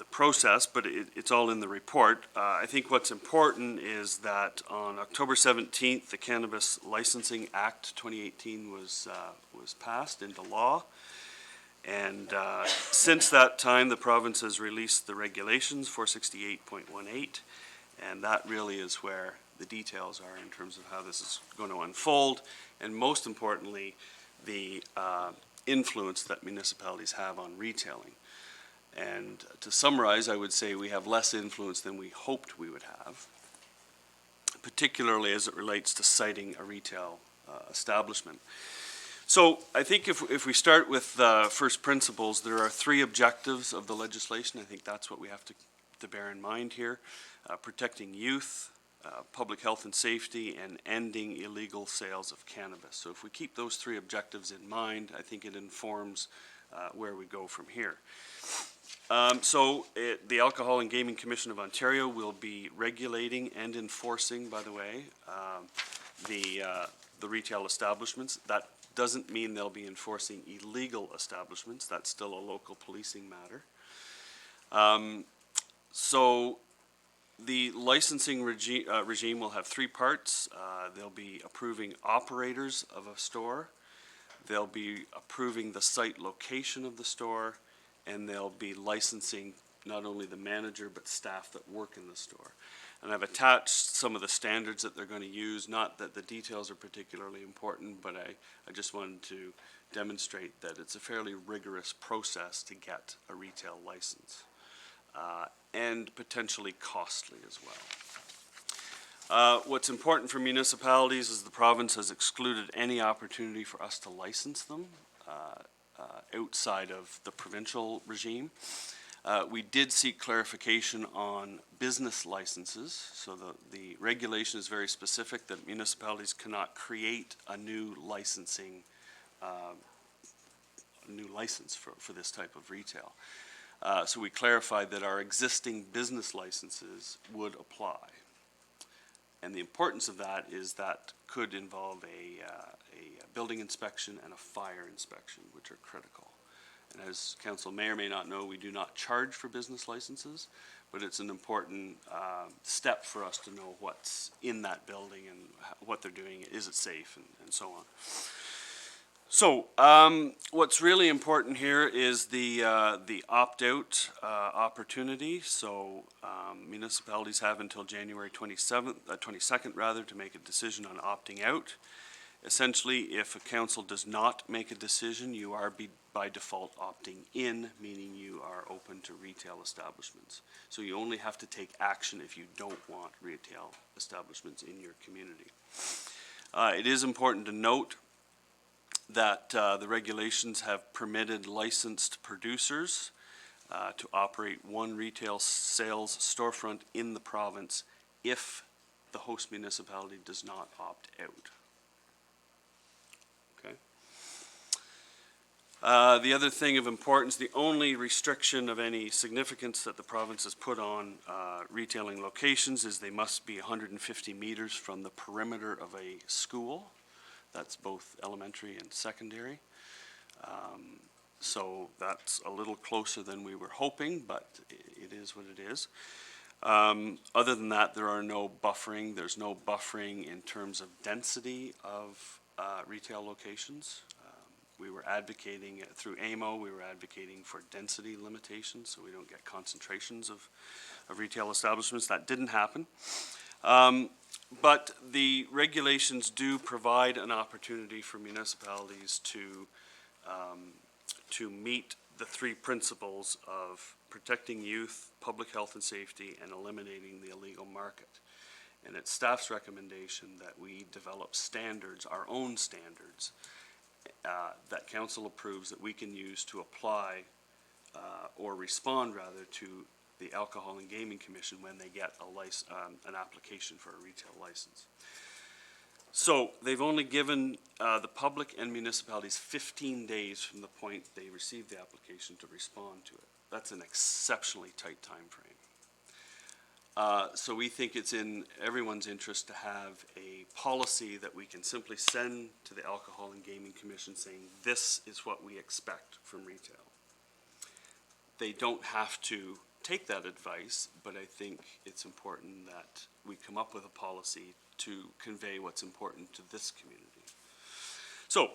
process, but it's all in the report. I think what's important is that on October 17th, the Cannabis Licensing Act 2018 was passed into law. And since that time, the province has released the regulations 468.18, and that really is where the details are in terms of how this is going to unfold, and most importantly, the influence that municipalities have on retailing. And to summarize, I would say we have less influence than we hoped we would have, particularly as it relates to citing a retail establishment. So I think if we start with first principles, there are 3 objectives of the legislation. I think that's what we have to bear in mind here. Protecting youth, public health and safety, and ending illegal sales of cannabis. So if we keep those 3 objectives in mind, I think it informs where we go from here. The Alcohol and Gaming Commission of Ontario will be regulating and enforcing, by the way, the retail establishments. That doesn't mean they'll be enforcing illegal establishments. That's still a local policing matter. The licensing regime will have 3 parts. They'll be approving operators of a store, they'll be approving the site location of the store, and they'll be licensing not only the manager but staff that work in the store. And I've attached some of the standards that they're going to use, not that the details are particularly important, but I just wanted to demonstrate that it's a fairly rigorous process to get a retail license, and potentially costly as well. What's important for municipalities is the province has excluded any opportunity for us to license them outside of the provincial regime. We did seek clarification on business licenses, so the regulation is very specific that municipalities cannot create a new licensing, new license for this type of retail. So we clarified that our existing business licenses would apply. And the importance of that is that could involve a building inspection and a fire inspection, which are critical. And as council may or may not know, we do not charge for business licenses, but it's an important step for us to know what's in that building and what they're doing, is it safe, and so on. So what's really important here is the opt-out opportunity. So municipalities have until January 22nd rather, to make a decision on opting out. Essentially, if a council does not make a decision, you are by default opting in, meaning you are open to retail establishments. So you only have to take action if you don't want retail establishments in your community. It is important to note that the regulations have permitted licensed producers to operate one retail sales storefront in the province if the host municipality does not opt out. Okay. The other thing of importance, the only restriction of any significance that the province has put on retailing locations is they must be 150 meters from the perimeter of a school. That's both elementary and secondary. So that's a little closer than we were hoping, but it is what it is. Other than that, there are no buffering. There's no buffering in terms of density of retail locations. We were advocating, through AMO, we were advocating for density limitations so we don't get concentrations of retail establishments. That didn't happen. But the regulations do provide an opportunity for municipalities to meet the three principles of protecting youth, public health and safety, and eliminating the illegal market. And it's staff's recommendation that we develop standards, our own standards, that council approves that we can use to apply or respond rather to the Alcohol and Gaming Commission when they get an application for a retail license. So they've only given the public and municipalities 15 days from the point they receive the application to respond to it. That's an exceptionally tight time frame. So we think it's in everyone's interest to have a policy that we can simply send to the Alcohol and Gaming Commission saying this is what we expect from retail. They don't have to take that advice, but I think it's important that we come up with a policy to convey what's important to this community. So,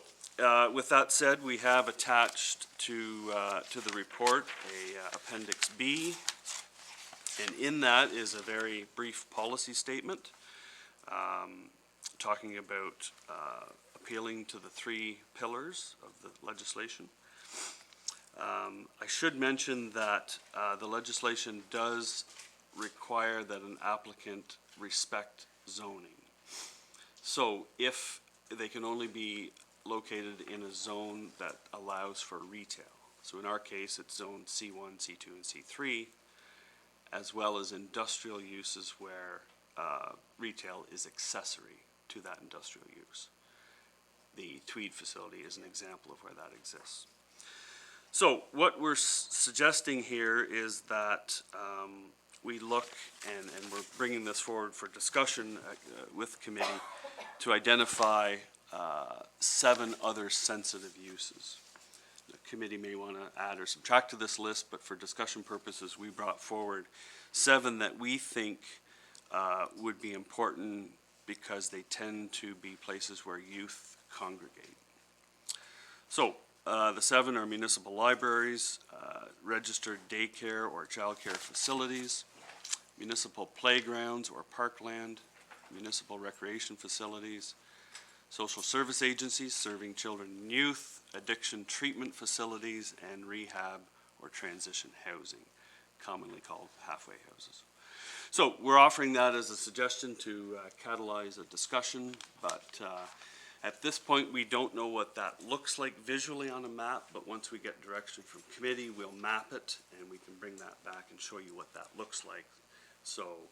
with that said, we have attached to the report a Appendix B, and in that is a very brief policy statement talking about appealing to the three pillars of the legislation. I should mention that the legislation does require that an applicant respect zoning. So if they can only be located in a zone that allows for retail. So in our case, it's zone C1, C2, and C3, as well as industrial uses where retail is accessory to that industrial use. The Tweed facility is an example of where that exists. So what we're suggesting here is that we look, and we're bringing this forward for discussion with committee, to identify 7 other sensitive uses. The committee may want to add or subtract to this list, but for discussion purposes, we brought forward 7 that we think would be important because they tend to be places where youth congregate. So the 7 are municipal libraries, registered daycare or childcare facilities, municipal playgrounds or parkland, municipal recreation facilities, social service agencies serving children and youth, addiction treatment facilities, and rehab or transition housing, commonly called halfway houses. So we're offering that as a suggestion to catalyze a discussion, but at this point, we don't know what that looks like visually on a map, but once we get direction from committee, we'll map it, and we can bring that back and show you what that looks like. So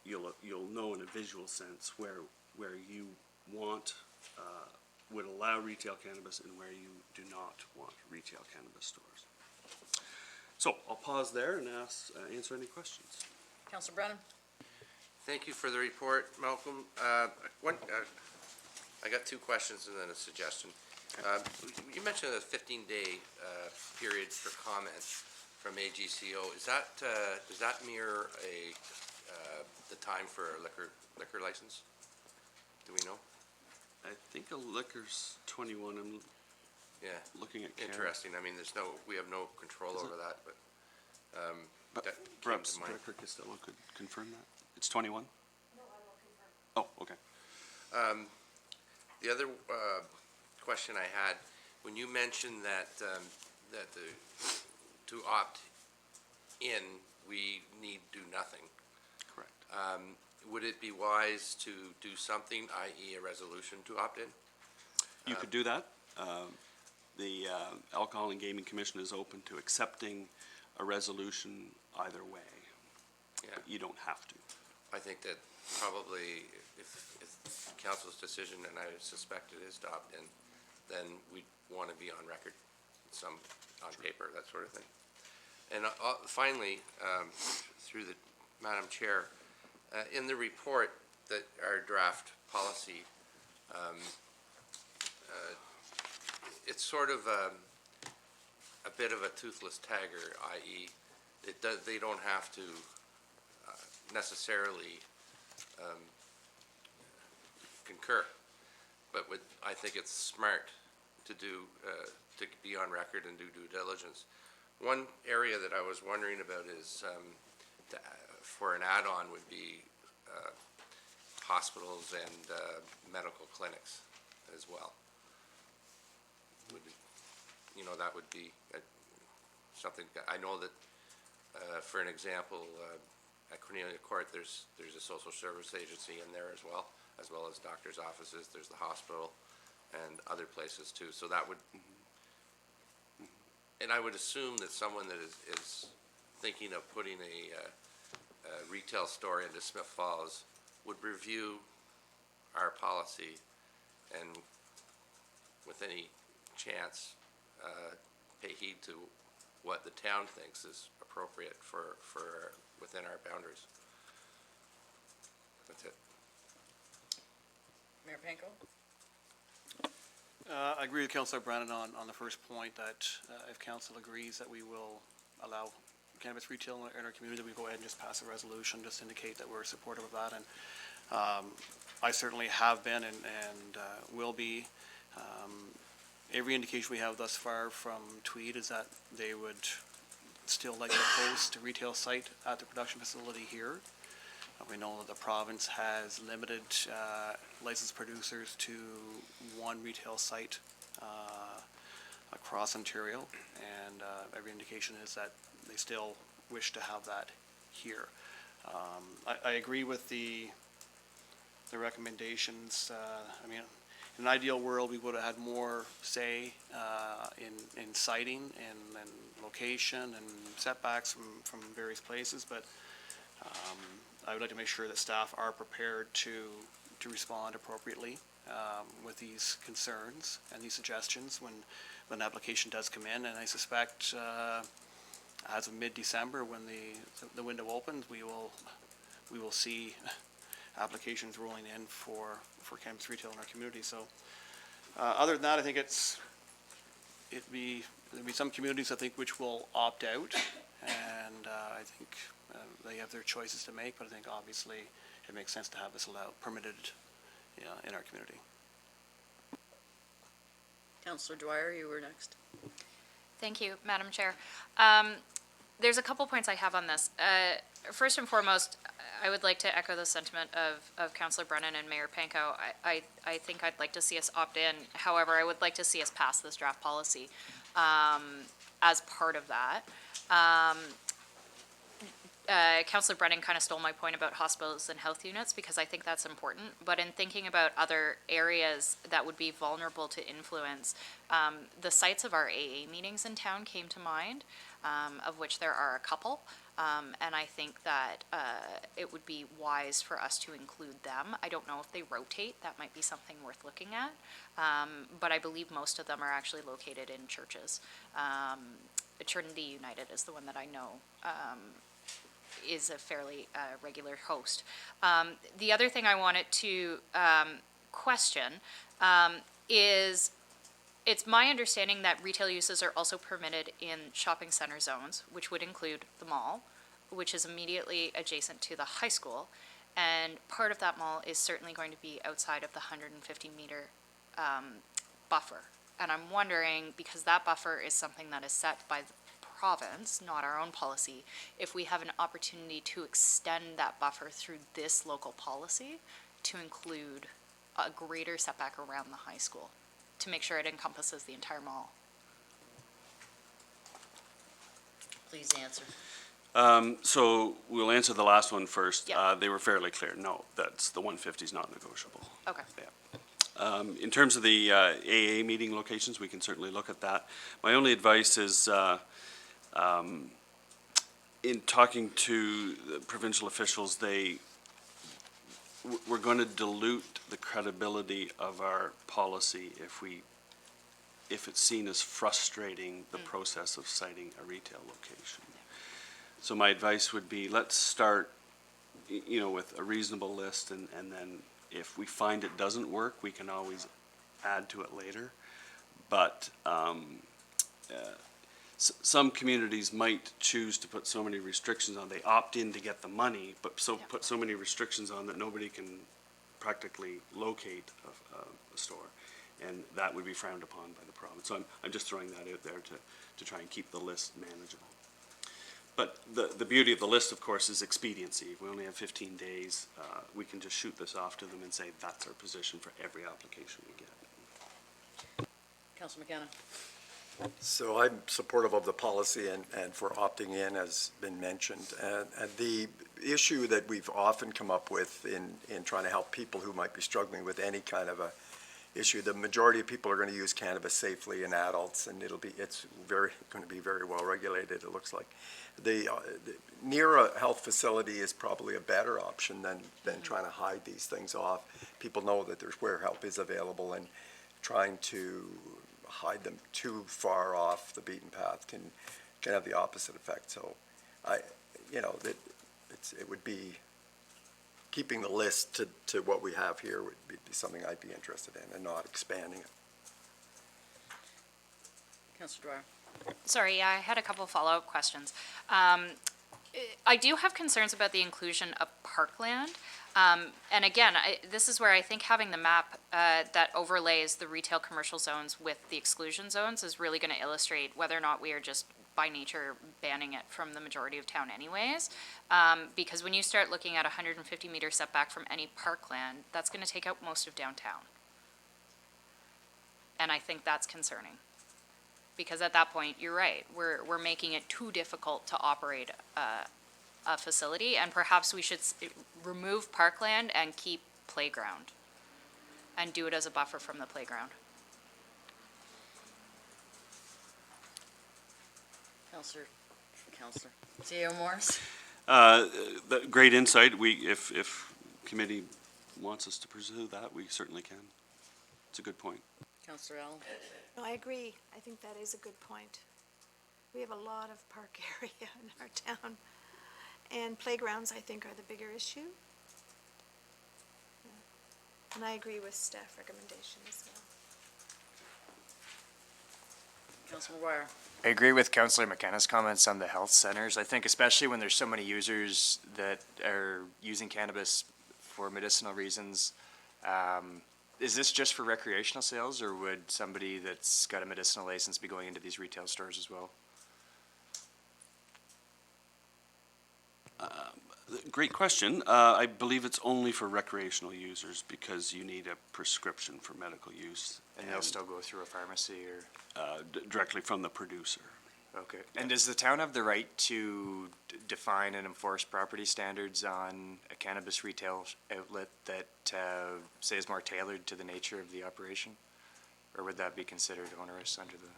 you'll know in a visual sense where you want, would allow retail cannabis and where you do not want retail cannabis stores. So I'll pause there and answer any questions. Councillor Brennan? Thank you for the report, Malcolm. I got two questions and then a suggestion. You mentioned a 15-day period for comment from AGCO. Is that, does that mirror the time for a liquor license? Do we know? I think a liquor's 21. I'm Yeah. looking at Karen. Interesting. I mean, we have no control over that, but that came Perhaps to mind. Director Costello could confirm that. It's 21? No, I will confirm. Oh, okay. The other question I had, when you mentioned that to opt in, we need do nothing. Correct. Would it be wise to do something, i.e. a resolution to opt in? You could do that. The Alcohol and Gaming Commission is open to accepting a resolution either way. Yeah. But you don't have to. I think that probably if council's decision, and I suspect it is to opt in, then we want to be on record, some on paper, that sort of thing. And finally, through the Madam Chair, in the report that our draft policy, it's sort of a bit of a toothless tiger, i.e. they don't have to necessarily concur, but I think it's smart to do, to be on record and do due diligence. One area that I was wondering about is, for an add-on would be hospitals and medical clinics as well. That would be something, I know that, for an example, at Cornelia Court, there's a social service agency in there as well as doctor's offices, there's the hospital, and other places too. So that would, and I would assume that someone that is thinking of putting a retail store into Smith Falls would review our policy and with any chance pay heed to what the town thinks is appropriate for within our boundaries. That's it. Mayor Panko? I agree with Councillor Brennan on the first point that if council agrees that we will allow cannabis retail in our community, we go ahead and just pass a resolution, just indicate that we're supportive of that. And I certainly have been and will be. Every indication we have thus far from Tweed is that they would still like to host a retail site at the production facility here. We know that the province has limited licensed producers to one retail site across Ontario, and every indication is that they still wish to have that here. I agree with the recommendations. I mean, in an ideal world, we would have had more say in siting and location and setbacks from various places, but I would like to make sure that staff are prepared to respond appropriately with these concerns and these suggestions when an application does come in. And I suspect as of mid-December, when the window opens, we will see applications rolling in for cannabis retail in our community. So other than that, I think there'll be some communities, I think, which will opt out, and I think they have their choices to make, but I think obviously it makes sense to have this permitted in our community. Councillor Dwyer, you were next. Thank you, Madam Chair. there's a couple points I have on this. First and foremost, I would like to echo the sentiment of Councillor Brennan and Mayor Pankow. I think I'd like to see us opt in. However, I would like to see us pass this draft policy as part of that. Councillor Brennan kind of stole my point about hospitals and health units because I think that's important. But in thinking about other areas that would be vulnerable to influence, the sites of our AA meetings in town came to mind, of which there are a couple. And I think that it would be wise for us to include them. I don't know if they rotate. That might be something worth looking at. But I believe most of them are actually located in churches. Trinity United is the one that I know is a fairly regular host. The other thing I wanted to question is it's my understanding that retail uses are also permitted in shopping center zones, which would include the mall, which is immediately adjacent to the high school. And part of that mall is certainly going to be outside of the 150-meter buffer. And I'm wondering, because that buffer is something that is set by the province, not our own policy, if we have an opportunity to extend that buffer through this local policy to include a greater setback around the high school, to make sure it encompasses the entire mall. Please answer. So we'll answer the last one first. Yeah. They were fairly clear. No, that's, the 150 is not negotiable. Okay. Yeah. In terms of the AA meeting locations, we can certainly look at that. My only advice is, in talking to the provincial officials, we're going to dilute the credibility of our policy if it's seen as frustrating the process of citing a retail location. So my advice would be, let's start, with a reasonable list, and then if we find it doesn't work, we can always add to it later. But some communities might choose to put so many restrictions on. They opt in to get the money, but put so many restrictions on that nobody can practically locate a store, and that would be frowned upon by the province. So I'm just throwing that out there to try and keep the list manageable. But the beauty of the list, of course, is expediency. If we only have 15 days, we can just shoot this off to them and say that's our position for every application we get. Councillor McKenna. So I'm supportive of the policy and for opting in, as been mentioned. And the issue that we've often come up with in trying to help people who might be struggling with any kind of a issue, the majority of people are going to use cannabis safely in adults, and it's going to be very well regulated, it looks like. Near a health facility is probably a better option than trying to hide these things off. People know that there's where help is available, and trying to hide them too far off the beaten path can have the opposite effect. So it would be keeping the list to what we have here would be something I'd be interested in, and not expanding it. Councillor Dwyer. Sorry, I had a couple follow-up questions. I do have concerns about the inclusion of parkland. And again, this is where I think having the map that overlays the retail commercial zones with the exclusion zones is really going to illustrate whether or not we are just by nature banning it from the majority of town anyways. Because when you start looking at 150-meter setback from any parkland, that's going to take out most of downtown. And I think that's concerning. Because at that point, you're right, we're making it too difficult to operate a facility, and perhaps we should remove parkland and keep playground and do it as a buffer from the playground. Councillor C.O. Morris. Great insight. If committee wants us to pursue that, we certainly can. It's a good point. Councillor Allen. No, I agree. I think that is a good point. We have a lot of park area in our town, and playgrounds, I think, are the bigger issue. Yeah. And I agree with staff recommendation as well. Councillor Dwyer. I agree with Councillor McKenna's comments on the health centers. I think especially when there's so many users that are using cannabis for medicinal reasons, is this just for recreational sales, or would somebody that's got a medicinal license be going into these retail stores as well? Great question. I believe it's only for recreational users because you need a prescription for medical use. And they'll still go through a pharmacy or? Directly from the producer. Okay. And does the town have the right to define and enforce property standards on a cannabis retail outlet that, say, is more tailored to the nature of the operation? Or would that be considered onerous under the?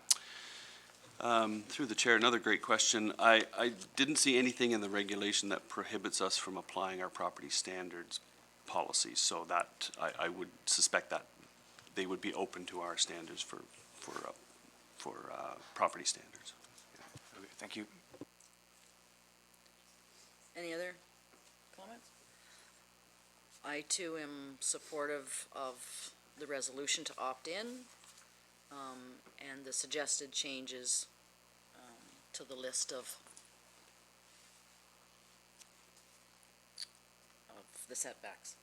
Through the chair, another great question. I didn't see anything in the regulation that prohibits us from applying our property standards policies, so that, I would suspect that they would be open to our standards for property standards. Okay, thank you. Any other comments? I too am supportive of the resolution to opt in, and the suggested changes, to the list of the setbacks.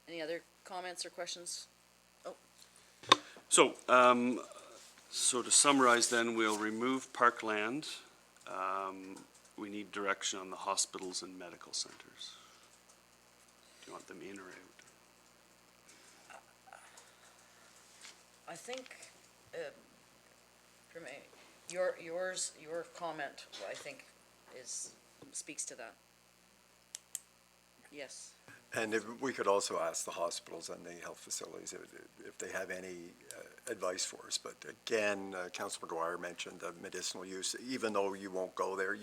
Any other comments or questions? Oh, So, so to summarize then, we'll remove parkland. We need direction on the hospitals and medical centers. Do you want them in or out? I think, from your comment, I think, speaks to that. Yes. And if we could also ask the hospitals and the health facilities if they have any advice for us. But again, Councilor McGuire mentioned medicinal use. Even though you won't go there,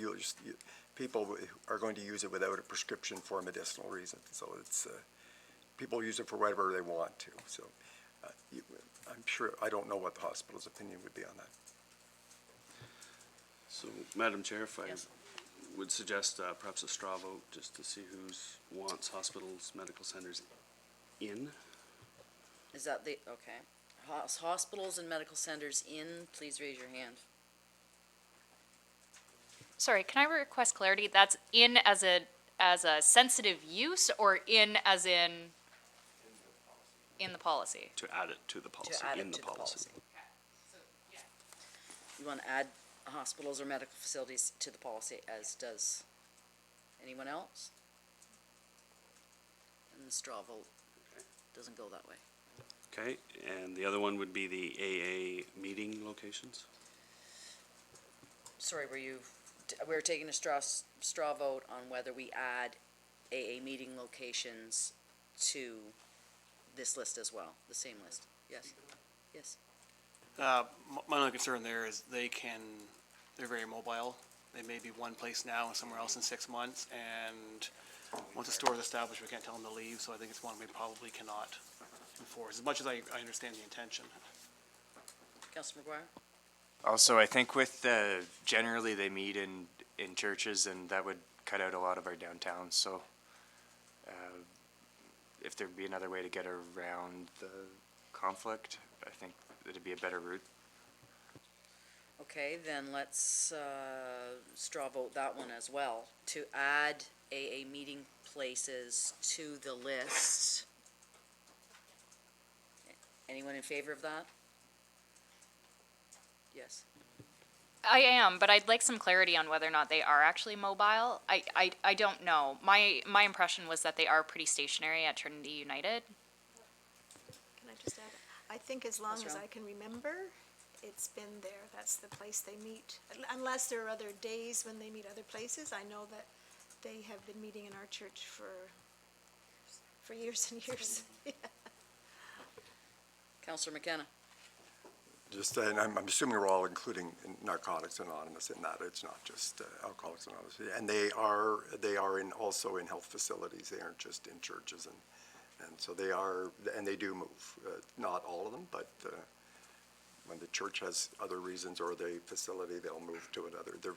people are going to use it without a prescription for medicinal reasons. So it's people use it for whatever they want to. So I'm sure, I don't know what the hospital's opinion would be on that. So, Madam Chair, if I Yes. would suggest perhaps a straw vote, just to see who's wants hospitals, medical centers in. Is that the, okay. Hospitals and medical centers in, please raise your hand. Sorry, can I request clarity? That's in as a sensitive use or in as in the policy? To add it to the policy, add it in the to the policy. You want to add hospitals or medical facilities to the policy, as does anyone else? And the straw vote doesn't go that way. Okay, and the other one would be the AA meeting locations? Sorry, we're taking a straw vote on whether we add AA meeting locations to this list as well, the same list. Yes, yes. My only concern there is they're very mobile. They may be one place now and somewhere else in 6 months, and once a store is established, we can't tell them to leave, so I think it's one we probably cannot enforce, as much as I understand the intention. Councilor McGuire? Also, I think with, generally they meet in churches, and that would cut out a lot of our downtowns, so if there'd be another way to get around the conflict, I think it'd be a better route. Okay, then let's straw vote that one as well, to add AA meeting places to the list. Anyone in favor of that? Yes. I am, but I'd like some clarity on whether or not they are actually mobile. I don't know. My impression was that they are pretty stationary at Trinity United. Can I just add, I think as long That's as right. I can remember, it's been there. That's the place they meet. Unless there are other days when they meet other places. I know that they have been meeting in our church for years and years. Councilor McKenna? Just, and I'm assuming we're all including Narcotics Anonymous in that. It's not just Alcoholics Anonymous. And they are also in health facilities. They aren't just in churches. And so they are, and they do move. Not all of them, but when the church has other reasons or the facility, they'll move to another. They're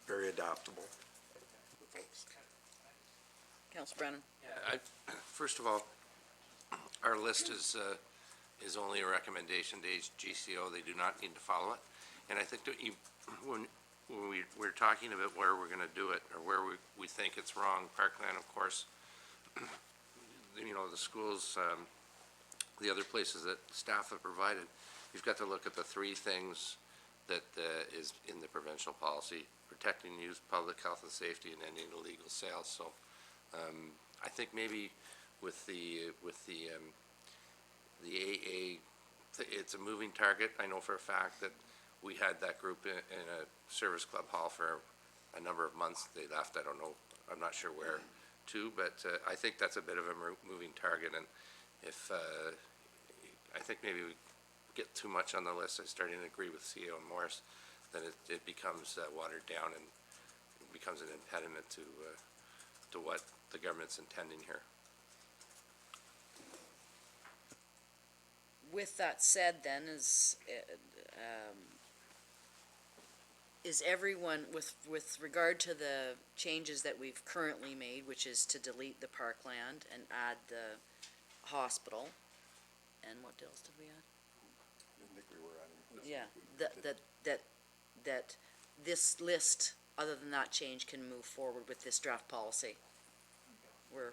very adaptable. Councilor Brennan? First of all, our list is only a recommendation to GCO. They do not need to follow it. And I think that when we're talking about where we're going to do it or where we think it's wrong, Parkland, of course, the schools, the other places that staff have provided, you've got to look at the three things that is in the provincial policy, protecting youth, public health and safety, and ending illegal sales. So I think maybe with the AA, it's a moving target. I know for a fact that we had that group in a service club hall for a number of months. They left, I don't know, I'm not sure where to, but I think that's a bit of a moving target. And if, I think maybe we get too much on the list, I'm starting to agree with CEO Morris, then it becomes watered down and it becomes an impediment to what the government's intending here. With that said, then, is everyone, with regard to the changes that we've currently made, which is to delete the parkland and add the hospital, and what else did we add? I think we were adding. Yeah, that this list, other than that change, can move forward with this draft policy. We're,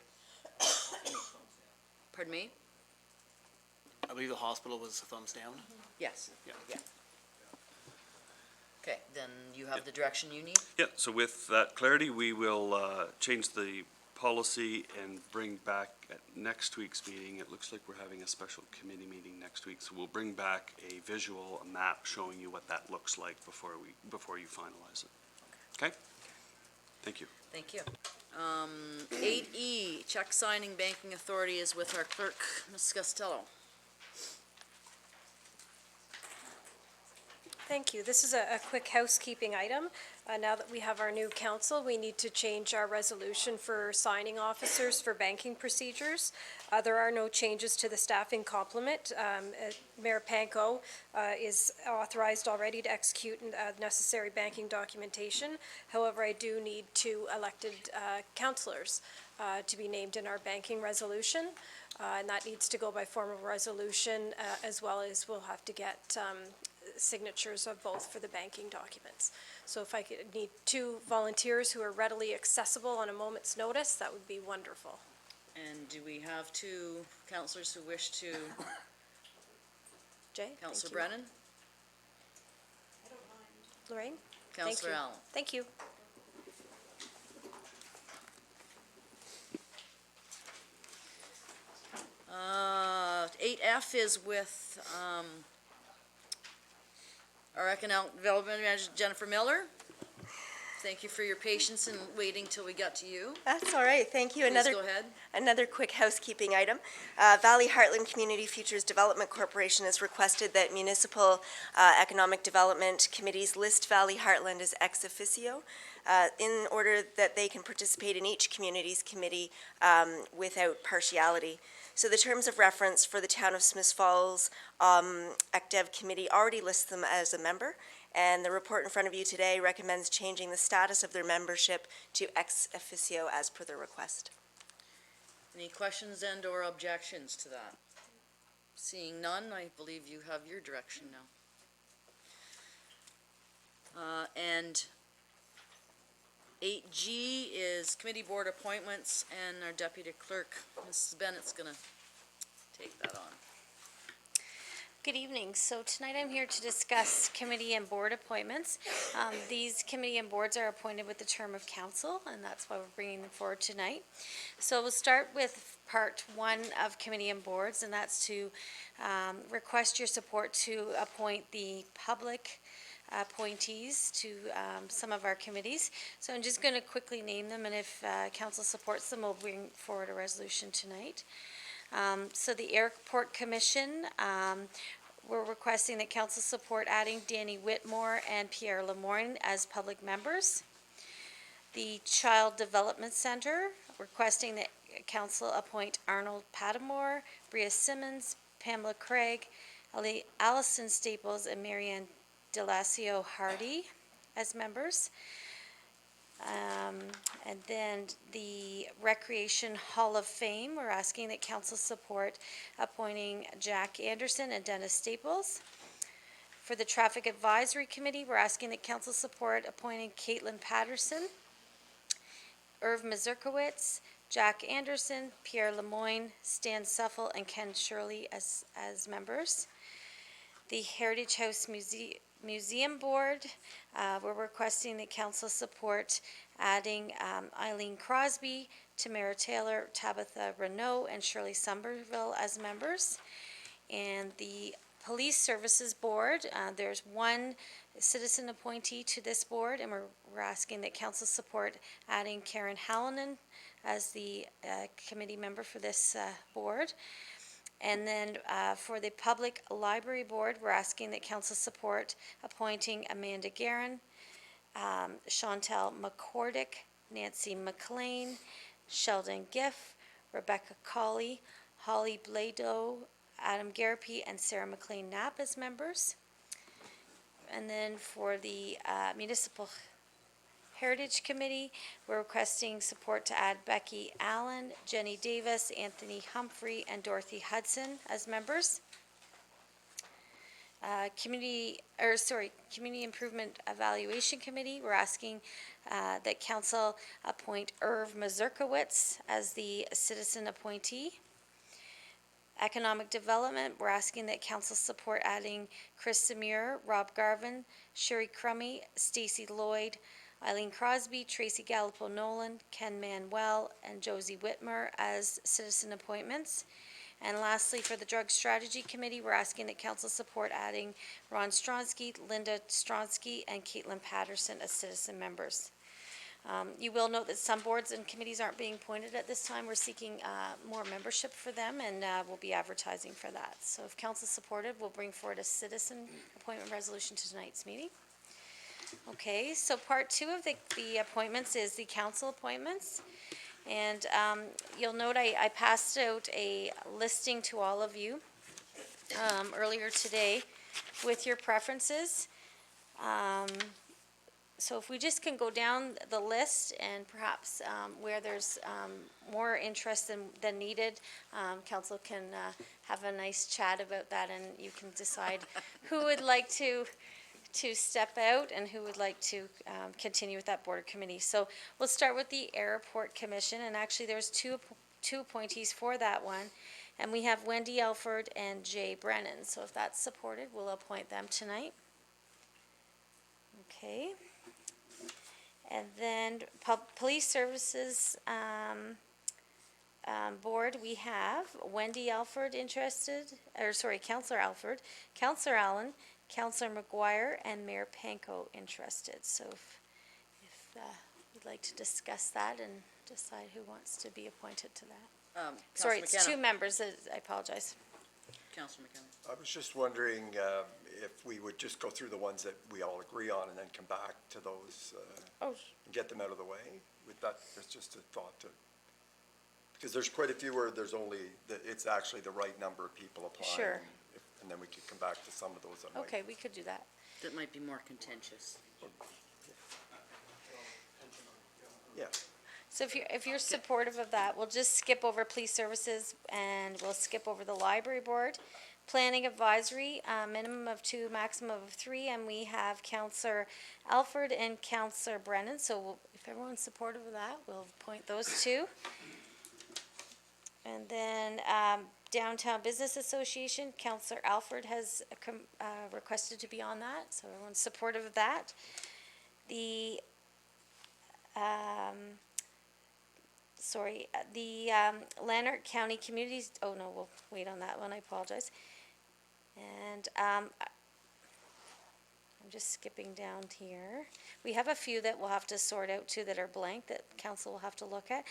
pardon me? I believe the hospital was a thumbs down. Yes. Yeah. Okay, then you have the direction you need? Yeah, so with that clarity, we will change the policy and bring back at next week's meeting. It looks like we're having a special committee meeting next week, so we'll bring back a visual, a map showing you what that looks like before you finalize it. Okay? Thank you. Thank you. 8E, check signing banking authority is with our clerk, Ms. Costello. Thank you. This is a quick housekeeping item. Now that we have our new council, we need to change our resolution for signing officers for banking procedures. There are no changes to the staffing complement. Mayor Panko is authorized already to execute necessary banking documentation. However, I do need 2 elected councillors to be named in our banking resolution. And that needs to go by form of resolution, as well as we'll have to get signatures of both for the banking documents. So if I could need 2 volunteers who are readily accessible on a moment's notice, that would be wonderful. And do we have 2 councillors who wish to? Jay? Councillor thank you. Brennan? Lorraine? Councillor Allen? Thank you. Uh, 8F is with our Economic Development Manager, Jennifer Miller. Thank you for your patience in waiting till we got to you. That's all right, thank you. Please go ahead. Another quick housekeeping item. Valley Heartland Community Futures Development Corporation has requested that municipal economic development committees list Valley Heartland as ex officio in order that they can participate in each community's committee without partiality. So the terms of reference for the Town of Smiths Falls ECDEV committee already lists them as a member, and the report in front of you today recommends changing the status of their membership to ex officio as per their request. Any questions and or objections to that? Seeing none, I believe you have your direction now. And 8G is committee board appointments, and our deputy clerk, Mrs. Bennett's gonna take that on. Good evening. So tonight I'm here to discuss committee and board appointments. These committee and boards are appointed with the term of council, and that's why we're bringing them forward tonight. So we'll start with part 1 of committee and boards, and that's to request your support to appoint the public appointees to some of our committees. So I'm just going to quickly name them, and if council supports them, we'll bring forward a resolution tonight. So the Airport Commission, we're requesting that council support adding Danny Whitmore and Pierre Lemoyne as public members. The Child Development Center, requesting that council appoint Arnold Padamore, Bria Simmons, Pamela Craig, Allison Staples, and Marianne Delasio Hardy as members. And then the Recreation Hall of Fame, we're asking that council support appointing Jack Anderson and Dennis Staples. For the Traffic Advisory Committee, we're asking that council support appointing Caitlin Patterson, Irv Mazurkowitz, Jack Anderson, Pierre Lemoyne, Stan Suffel, and Ken Shirley as members. The Heritage House Museum Board, we're requesting that council support adding Eileen Crosby, Tamara Taylor, Tabitha Renault, and Shirley Somerville as members. And the Police Services Board, there's one citizen appointee to this board, and we're asking that council support adding Karen Hallinan as the committee member for this board. And then for the Public Library Board, we're asking that council support appointing Amanda Guerin, Chantel McCordick, Nancy McLean, Sheldon Giff, Rebecca Colley, Holly Blado, Adam Garapi, and Sarah McLean Knapp as members. And then for the Municipal Heritage Committee, we're requesting support to add Becky Allen, Jenny Davis, Anthony Humphrey, and Dorothy Hudson as members. Community Improvement Evaluation Committee, we're asking that council appoint Irv Mazurkowitz as the citizen appointee. Economic Development, we're asking that council support adding Chris Samir, Rob Garvin, Sherry Crummy, Stacy Lloyd, Eileen Crosby, Tracy Gallipo-Nolan, Ken Manuel, and Josie Whitmer as citizen appointments. And lastly, for the Drug Strategy Committee, we're asking that council support adding Ron Stronsky, Linda Stronsky, and Caitlin Patterson as citizen members. You will note that some boards and committees aren't being appointed at this time. We're seeking more membership for them, and we'll be advertising for that. So if council supported, we'll bring forward a citizen appointment resolution to tonight's meeting. Okay, so part two of the appointments is the council appointments. And you'll note I passed out a listing to all of you earlier today with your preferences. So if we just can go down the list and perhaps where there's more interest than needed, council can have a nice chat about that, and you can decide who would like to step out and who would like to continue with that board or committee. So we'll start with the Airport Commission, and actually there's two appointees for that one. And we have Wendy Elford and Jay Brennan. So if that's supported, we'll appoint them tonight. Okay. And then Police Services Board, we have Wendy Elford Councillor Elford, Councillor Allen, Councillor McGuire, and Mayor Panko interested. So if you'd like to discuss that and decide who wants to be appointed to that. Sorry, it's McKenna. two members, I apologize. Councillor McKenna. I was just wondering if we would just go through the ones that we all agree on and then come back to those and get them out of the way. That's just a thought because there's quite a few where there's only, it's actually the right number of people applying. Sure. And then we could come back to some of those. Okay, we could do that. That might be more contentious. Yeah. So if you're supportive of that, we'll just skip over Police Services and we'll skip over the Library Board. Planning Advisory, minimum of 2, maximum of 3, and we have Councillor Alford and Councillor Brennan. So if everyone's supportive of that, we'll appoint those two. And then Downtown Business Association, Councillor Alford has requested to be on that, so everyone's supportive of that. The Lanark County Communities, oh no, we'll wait on that one, I apologize. And I'm just skipping down here. We have a few that we'll have to sort out too that are blank that council will have to look at.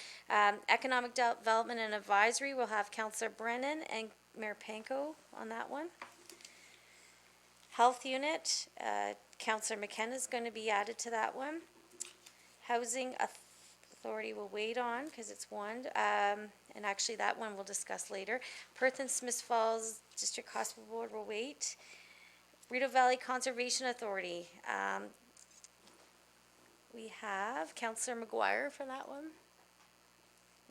Economic Development and Advisory, we'll have Councillor Brennan and Mayor Panko on that one. Health Unit, Councillor McKenna is going to be added to that one. Housing Authority will wait on because it's one, and actually that one we'll discuss later. Perth and Smiths Falls District Hospital Board will wait. Rideau Valley Conservation Authority, we have Councillor McGuire for that one.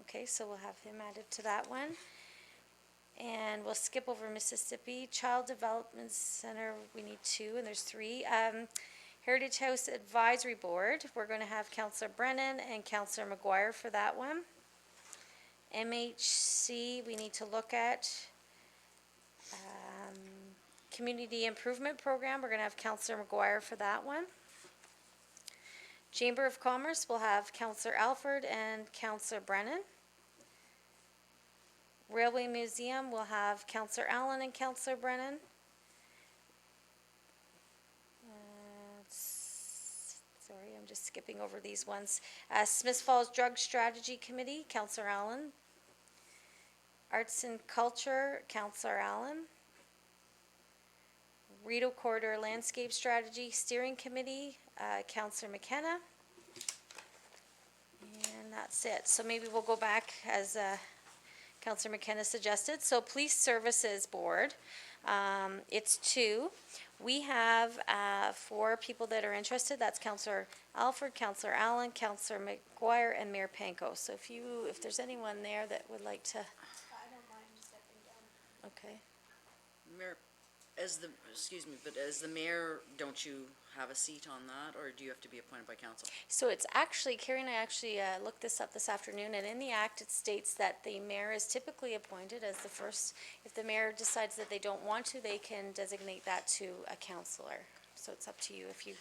Okay, so we'll have him added to that one. And we'll skip over Mississippi. Child Development Center, we need 2, and there's 3. Heritage House Advisory Board, we're going to have Councillor Brennan and Councillor McGuire for that one. MHC, we need to look at. Community Improvement Program, we're gonna have Councillor McGuire for that one. Chamber of Commerce will have Councillor Alford and Councillor Brennan. Railway Museum will have Councillor Allen and Councillor Brennan. Sorry, I'm just skipping over these ones. Smiths Falls Drug Strategy Committee, Councillor Allen. Arts and Culture, Councillor Allen. Rideau Corridor Landscape Strategy Steering Committee, Councillor McKenna. And that's it. So maybe we'll go back as Councillor McKenna suggested. So Police Services Board, it's 2. We have 4 people that are interested. That's Councillor Alford, Councillor Allen, Councillor McGuire, and Mayor Panko. So if there's anyone there that would like to. I don't mind stepping down. Okay. Mayor, excuse me, but as the mayor, don't you have a seat on that, or do you have to be appointed by council? So it's actually, Carrie and I actually looked this up this afternoon, and in the act, it states that the mayor is typically appointed as the first. If the mayor decides that they don't want to, they can designate that to a councillor. So it's up to you if you.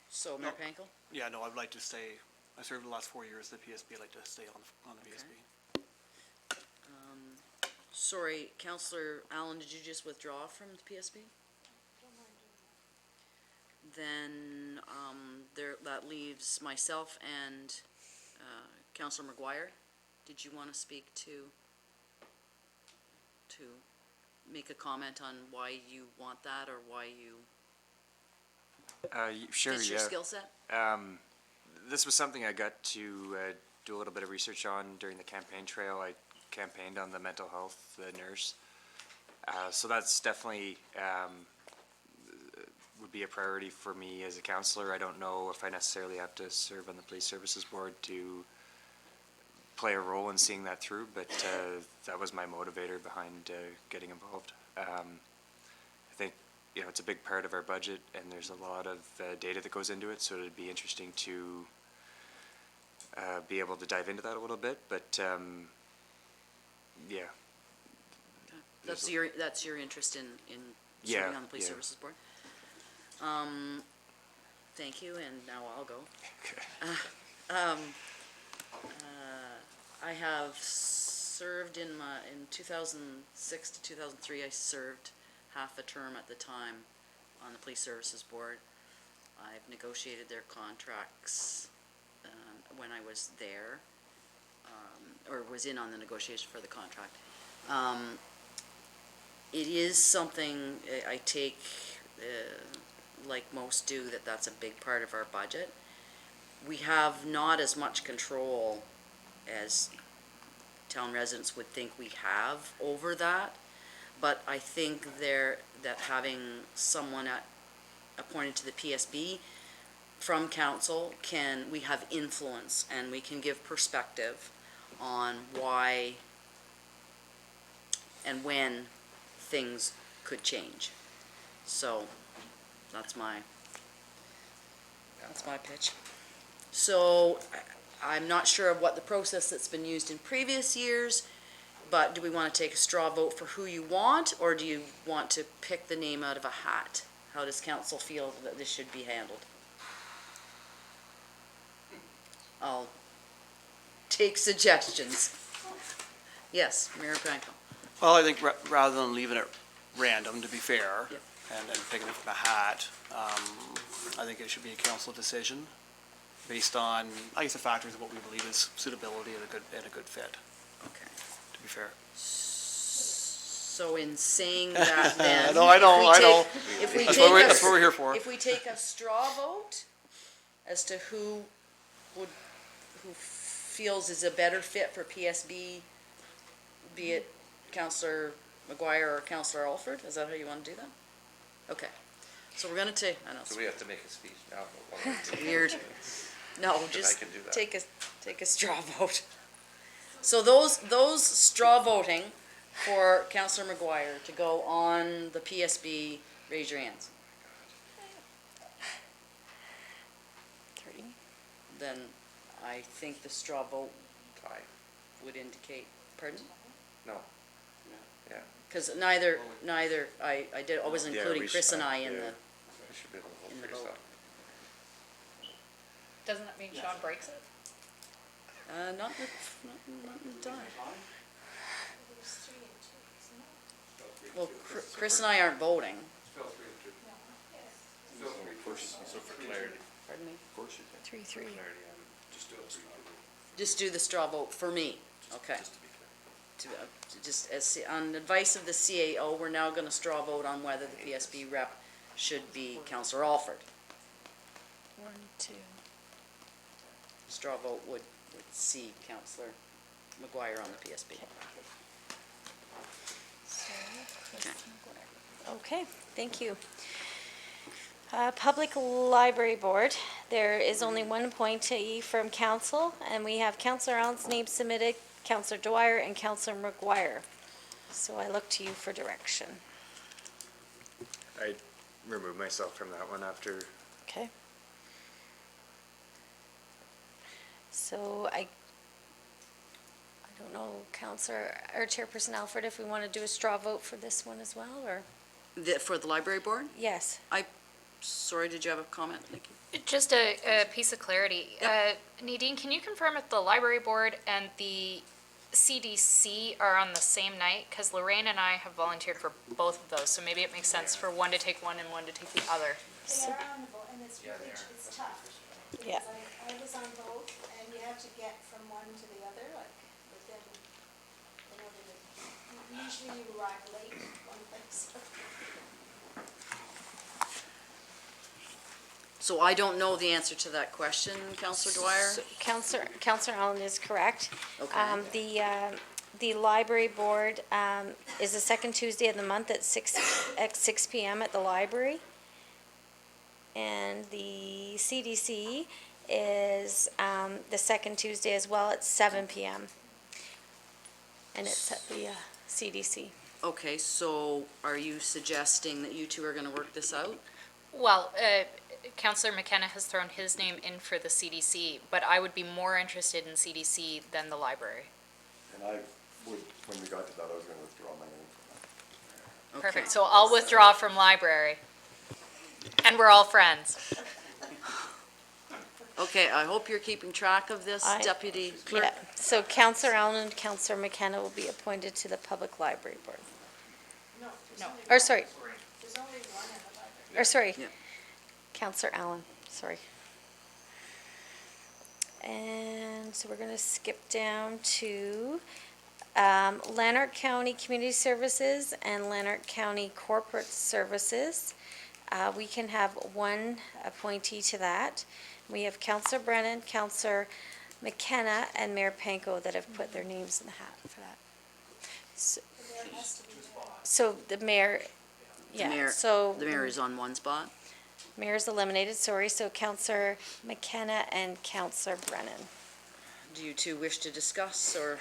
So, Mayor Panko? Yeah, no, I'd like to stay, I served the last 4 years at the PSB, I'd like to stay on the PSB. Sorry, Councillor Allen, did you just withdraw from the PSB? Then, that leaves myself and, Councillor McGuire. Did you want to speak to make a comment on why you want that, or why you, Sure, fits your yeah. skill set? This was something I got to do a little bit of research on during the campaign trail. I campaigned on the mental health, the nurse. So that's definitely would be a priority for me as a councillor. I don't know if I necessarily have to serve on the Police Services Board to play a role in seeing that through, but that was my motivator behind getting involved. I think, it's a big part of our budget, and there's a lot of data that goes into it, so it'd be interesting to be able to dive into that a little bit, but yeah. That's your interest in Yeah, serving on the Police yeah. Services Board? Thank you, and now I'll go. I have served in 2006 to 2003, I served half a term at the time on the Police Services Board. I've negotiated their contracts when I was there, or was in on the negotiation for the contract. It is something I take, like most do, that's a big part of our budget. We have not as much control as town residents would think we have over that, but I think that having someone appointed to the PSB from council we have influence, and we can give perspective on why and when things could change. So that's my pitch. So I'm not sure of what the process that's been used in previous years, but do we want to take a straw vote for who you want, or do you want to pick the name out of a hat? How does council feel that this should be handled? I'll take suggestions. Yes, Mayor Panko. Well, I think rather than leaving it random, to be fair, Yep. and picking it from a hat, I think it should be a council decision based on, I guess, the factors of what we believe is suitability and a good fit, Okay. to be fair. So in saying that, then. No, I know. If we That's take what we're here for. If we take a straw vote as to who feels is a better fit for PSB, be it Councillor McGuire or Councillor Alford, is that how you want to do that? Okay, so we're gonna take, I know, So we have to make a speech now? it's weird. No, I just can do that. take a straw vote. So those straw voting for Councillor McGuire to go on the PSB, raise your hands. 3. Then I think the straw vote Aye. would indicate, pardon? No. Yeah. because neither, I did, I was Yeah, including we Chris and should- I in yeah. the, We should be able to in the vote for vote. yourself. Doesn't that mean Sean breaks it? Not in the time. Well, Chris and I aren't voting. Pardon me? 3-3. Just do the straw vote for me, okay. Just as, on advice of the CAO, we're now gonna straw vote on whether the PSB rep should be Counselor Alford. 1-2. Straw vote would see Counselor McGuire on the PSB. Okay, thank you. Public Library Board, there is only one appointee from council, and we have Councillor Allen's name submitted, Councillor Dwyer, and Councillor McGuire. So I look to you for direction. I remove myself from that one after. Okay. So I don't know, Councillor, or Chairperson Alfred, if we want to do a straw vote for this one as well, or? For the library board? Yes. Sorry, did you have a comment, Nikki? Just a piece of clarity. Nadine, can you confirm if the library board and the CDC are on the same night? Because Lorraine and I have volunteered for both of those, so maybe it makes sense for one to take one and one to take the other. They are on the vote, and it's really, it's tough. Yeah. Because I was on both, and you have to get from one to the other, like, within, in order to, usually you arrive late one place. So I don't know the answer to that question, Counselor Dwyer? So Councillor Allen is correct. Okay. The library board, is the second Tuesday of the month at 6 PM at the library. And the CDC is, the second Tuesday as well at 7 PM. And it's at the, CDC. Okay, so are you suggesting that you two are gonna work this out? Well, Councillor McKenna has thrown his name in for the CDC, but I would be more interested in CDC than the library. And I would, when we got to that, I was gonna withdraw my name from that. Perfect, so I'll withdraw from library. And we're all friends. Okay, I hope you're keeping track of this, I- Deputy Yeah, Clerk. so Councillor Allen and Councillor McKenna will be appointed to the public library board. No. Or sorry, There's only one in the library. or sorry. Yeah. Councillor Allen, sorry. And so we're gonna skip down to Lanark County Community Services and Lanark County Corporate Services. We can have one appointee to that. We have Councillor Brennan, Councillor McKenna, and Mayor Panko that have put their names in the hat for that. So- So the mayor, yeah, mayor- so. The mayor is on one spot. Mayor's eliminated, sorry, so Councillor McKenna and Councillor Brennan. Do you two wish to discuss, or?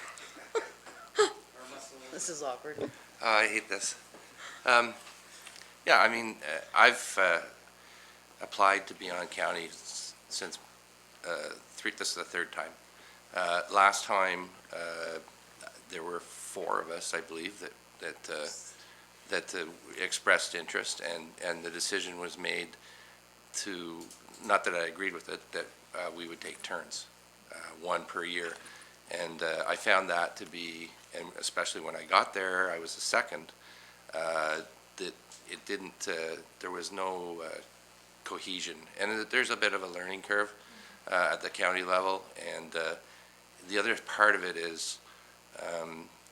This is awkward. I hate this. Yeah, I mean, I've applied to be on county since this is the third time. Last time, there were four of us, I believe, that expressed interest, and the decision was made to, not that I agreed with it, that we would take turns, one per year. And I found that to be, and especially when I got there, I was the second, that it didn't, there was no cohesion. And there's a bit of a learning curve at the county level. And the other part of it is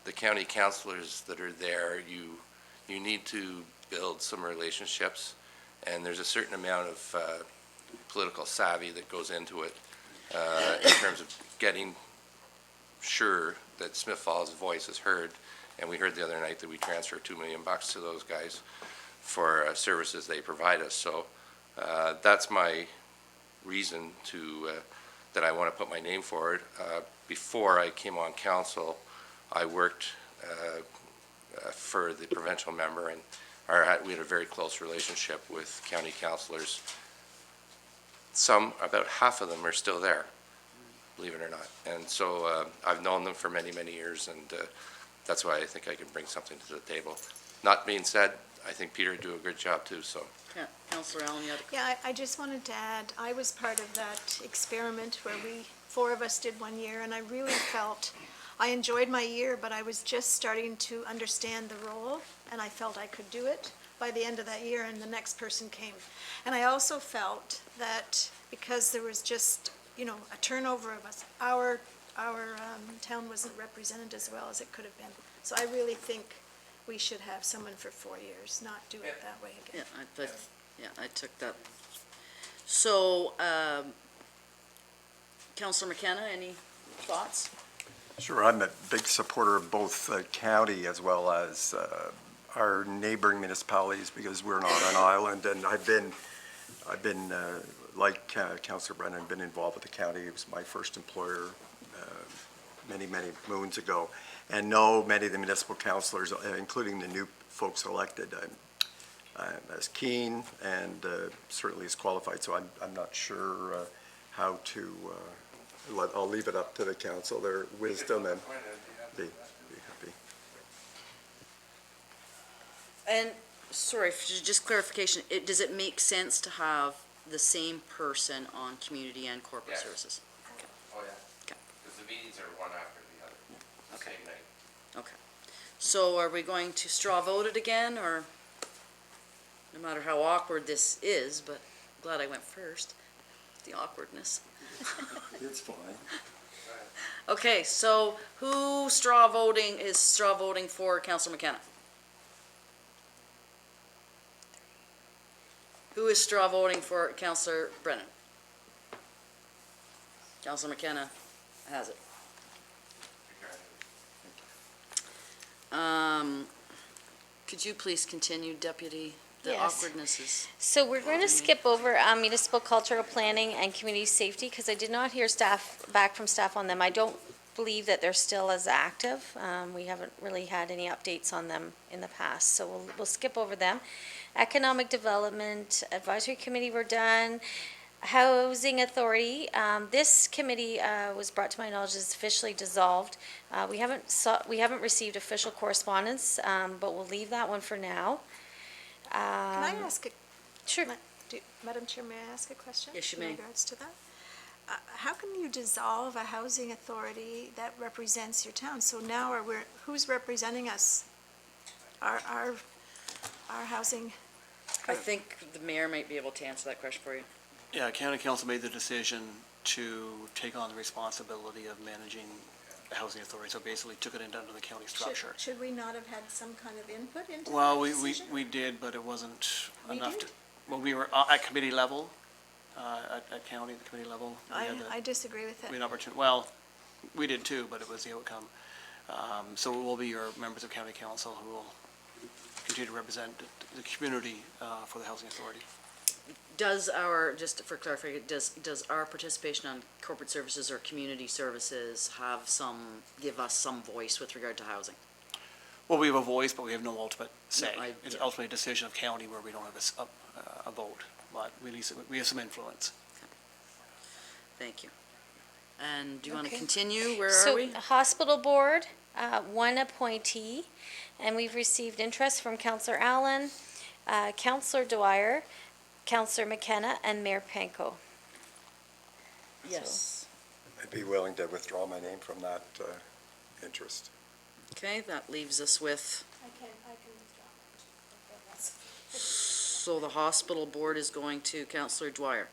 the county councilors that are there, you need to build some relationships. And there's a certain amount of political savvy that goes into it in terms of getting sure that Smith Falls' voice is heard. And we heard the other night that we transfer $2 million to those guys for services they provide us. So that's my reason to, that I want to put my name forward. Before I came on council, I worked for the provincial member, and we had a very close relationship with county councilors. About half of them are still there, believe it or not. And so I've known them for many, many years, and that's why I think I can bring something to the table. Not being said, I think Peter would do a good job too, so. Yeah, Councillor Allen, you had a Yeah, I just wanted to add, I was part of that experiment where four of us did 1 year, and I really felt, I enjoyed my year, but I was just starting to understand the role, and I felt I could do it by the end of that year, and the next person came. And I also felt that because there was just, you know, a turnover of us, our town wasn't represented as well as it could have been. So I really think we should have someone for 4 years, not do it that way again. I took that. So, Councillor McKenna, any thoughts? Sure, I'm a big supporter of both the county as well as our neighboring municipalities because we're not an island, and I've been like Councillor Brennan, been involved with the county. It was my first employer many moons ago, and know many of the municipal councillors, including the new folks elected. I'm as keen and certainly as qualified, so I'm not sure how to. I'll leave it up to the council, their wisdom, and be happy. And, sorry, just clarification, does it make sense to have the same person on community and corporate Yes. services? Oh, yeah. Okay. Because the meetings are one after the other, the Okay. same night. Okay. So are we going to straw vote it again, or, no matter how awkward this is, but glad I went first, the awkwardness. It's fine. Okay, so who is straw voting for Councillor McKenna? Who is straw voting for Councillor Brennan? Councillor McKenna has it. Could you please continue, Deputy? The Yes. awkwardness is. So we're going to skip over municipal cultural planning and community safety because I did not hear back from staff on them. I don't believe that they're still as active. We haven't really had any updates on them in the past, so we'll skip over them. Economic Development Advisory Committee, we're done. Housing Authority, this committee was brought to my knowledge is officially dissolved. We haven't received official correspondence, but we'll leave that one for now. Can I ask Sure. Madam Chair, may I ask a question? Yes, you may. In regards to that? How can you dissolve a housing authority that represents your town? So now who's representing us? Our housing? I think the mayor might be able to answer that question for you. Yeah, county council made the decision to take on the responsibility of managing the housing authority, so basically took it into the county structure. Should we not have had some kind of input into Well, that decision? we did, but it wasn't We enough did? to, well, we were at committee level, at county, the committee level. We had I disagree with we had it. an opportunity, well, we did too, but it was the outcome. So it will be your members of county council who will continue to represent the community for the housing authority. Does just for clarification, does our participation on corporate services or community services give us some voice with regard to housing? Well, we have a voice, but we have no ultimate say. No, It's yeah. ultimately a decision of county where we don't have a vote, but we have some influence. Thank you. And do you want to Okay. continue? Where are So we? the Hospital Board, one appointee, and we've received interest from Councillor Allen, Councillor Dwyer, Councillor McKenna, and Mayor Panko. Yes. I'd be willing to withdraw my name from that interest. Okay, that leaves us with, I can withdraw. so the hospital board is going to Councillor Dwyer.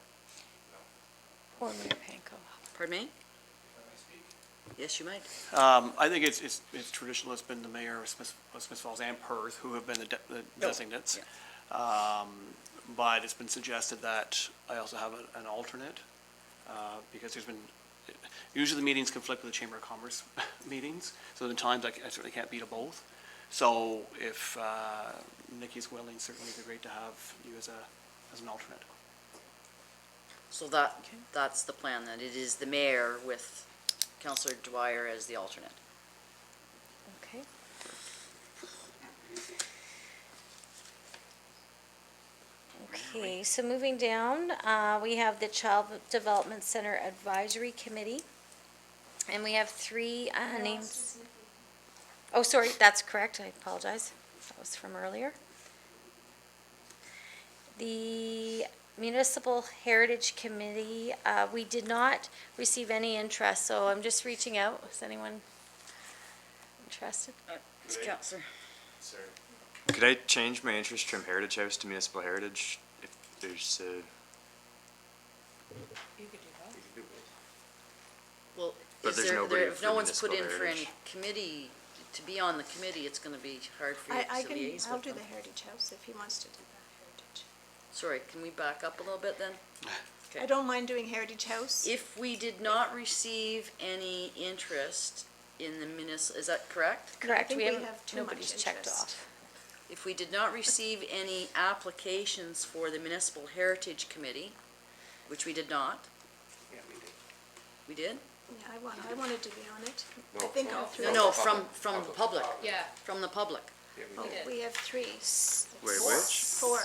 Or Mayor Panko. Pardon me? Yes, you might. I think it's traditional, it's been the mayor of Smiths Falls and Perth who have been the designates. But it's been suggested that I also have an alternate, because there's been, usually the meetings conflict with the Chamber of Commerce meetings, so in times I certainly can't be to both. So if Nikki's willing, certainly it'd be great to have you as an alternate. So that's the plan then. It is the mayor with Councillor Dwyer as the alternate. Okay. Okay, so moving down, we have the Child Development Center Advisory Committee. And we have three names. Oh, sorry, that's correct, I apologize. That was from earlier. The Municipal Heritage Committee, we did not receive any interest, so I'm just reaching out. Is anyone interested? It's Counselor. Could I change my interest from Heritage House to Municipal Heritage if there's Well, But is there's there, nobody if for no one's put in Municipal for any Heritage. committee, to be on the committee, it's gonna be hard for you I to can, liaise I'll with do them. the Heritage House if he wants to do the Heritage. Sorry, can we back up a little bit then? I don't mind doing Heritage House. If we did not receive any interest in the is that correct? Correct, think we we haven't, have too much nobody's checked interest. off. If we did not receive any applications for the Municipal Heritage Committee, which we did not. We did? Yeah, I wanted to be on it. I think all three. No, from the public. Yeah. From the public. Oh, we have three. Wait, which? Four.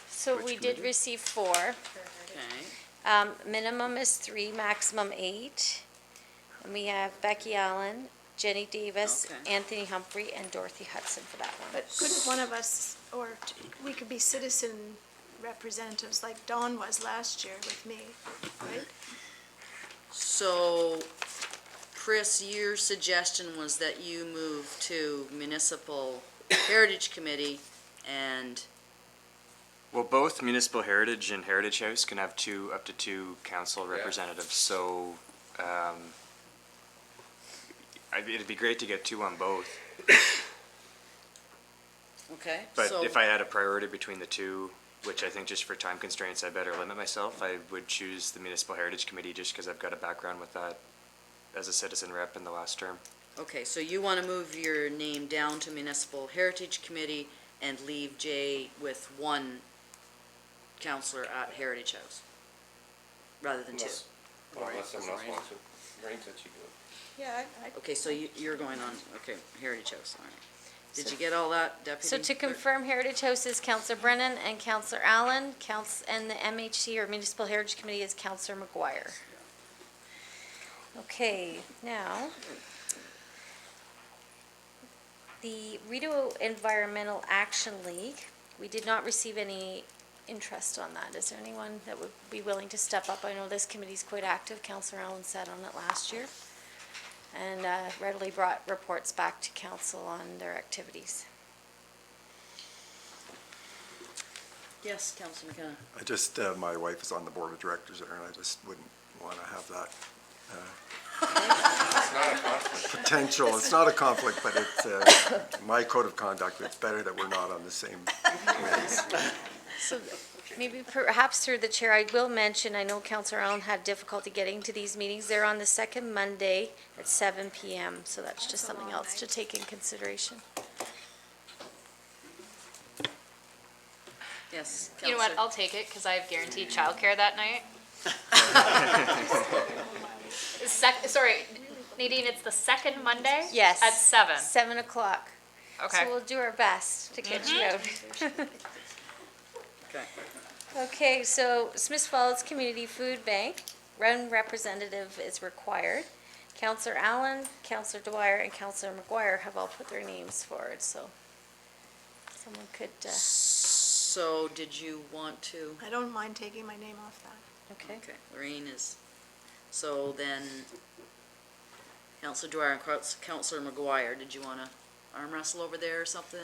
So Which we did committee? receive 4. Okay. Minimum is 3, maximum 8. And we have Becky Allen, Jenny Davis, Okay. Anthony Humphrey, and Dorothy Hudson for that one. But couldn't one of us, or we could be citizen representatives like Dawn was last year with me, right? So, Chris, your suggestion was that you move to Municipal Heritage Committee and, Well, both Municipal Heritage and Heritage House can have up to two council representatives, so, it'd be great to get 2 on both. okay, But so, if I had a priority between the 2, which I think just for time constraints, I better limit myself, I would choose the Municipal Heritage Committee just because I've got a background with that as a citizen rep in the last term. okay, so you want to move your name down to Municipal Heritage Committee and leave Jay with 1 counselor at Heritage House, rather than 2. Unless someone else wants to. Maureen said she could. Yeah, Okay, so you're going on, okay, Heritage House, all right. Did you get all that, Deputy? So to confirm, Heritage House is Councillor Brennan and Councillor Allen, and the MHC or Municipal Heritage Committee is Councillor McGuire. Okay, now, the Rideau Environmental Action League, we did not receive any interest on that. Is there anyone that would be willing to step up? I know this committee's quite active. Councillor Allen sat on it last year and readily brought reports back to council on their activities. Yes, Councilor McKenna. I just, my wife is on the board of directors there, and I just wouldn't want to have that potential. It's not a conflict, but it's my code of conduct. It's better that we're not on the same committees. So maybe perhaps through the chair, I will mention, I know Councillor Allen had difficulty getting to these meetings. They're on the second Monday at 7 PM, so that's just something else to take in consideration. Yes, You know what, Counselor. I'll take it, because I have guaranteed childcare that night. Sorry, Nadine, it's the second Monday? Yes. At 7, 7 o'clock. okay. So we'll do our best to get you out. Okay. Okay, so Smiths Falls Community Food Bank, one representative is required. Councillor Allen, Councillor Dwyer, and Councillor McGuire have all put their names forward, so someone could, So, did you want to, I don't mind taking my name off that. okay. okay, Lorraine is, so then, Counselor Dwyer and Counselor McGuire, did you want to arm wrestle over there or something?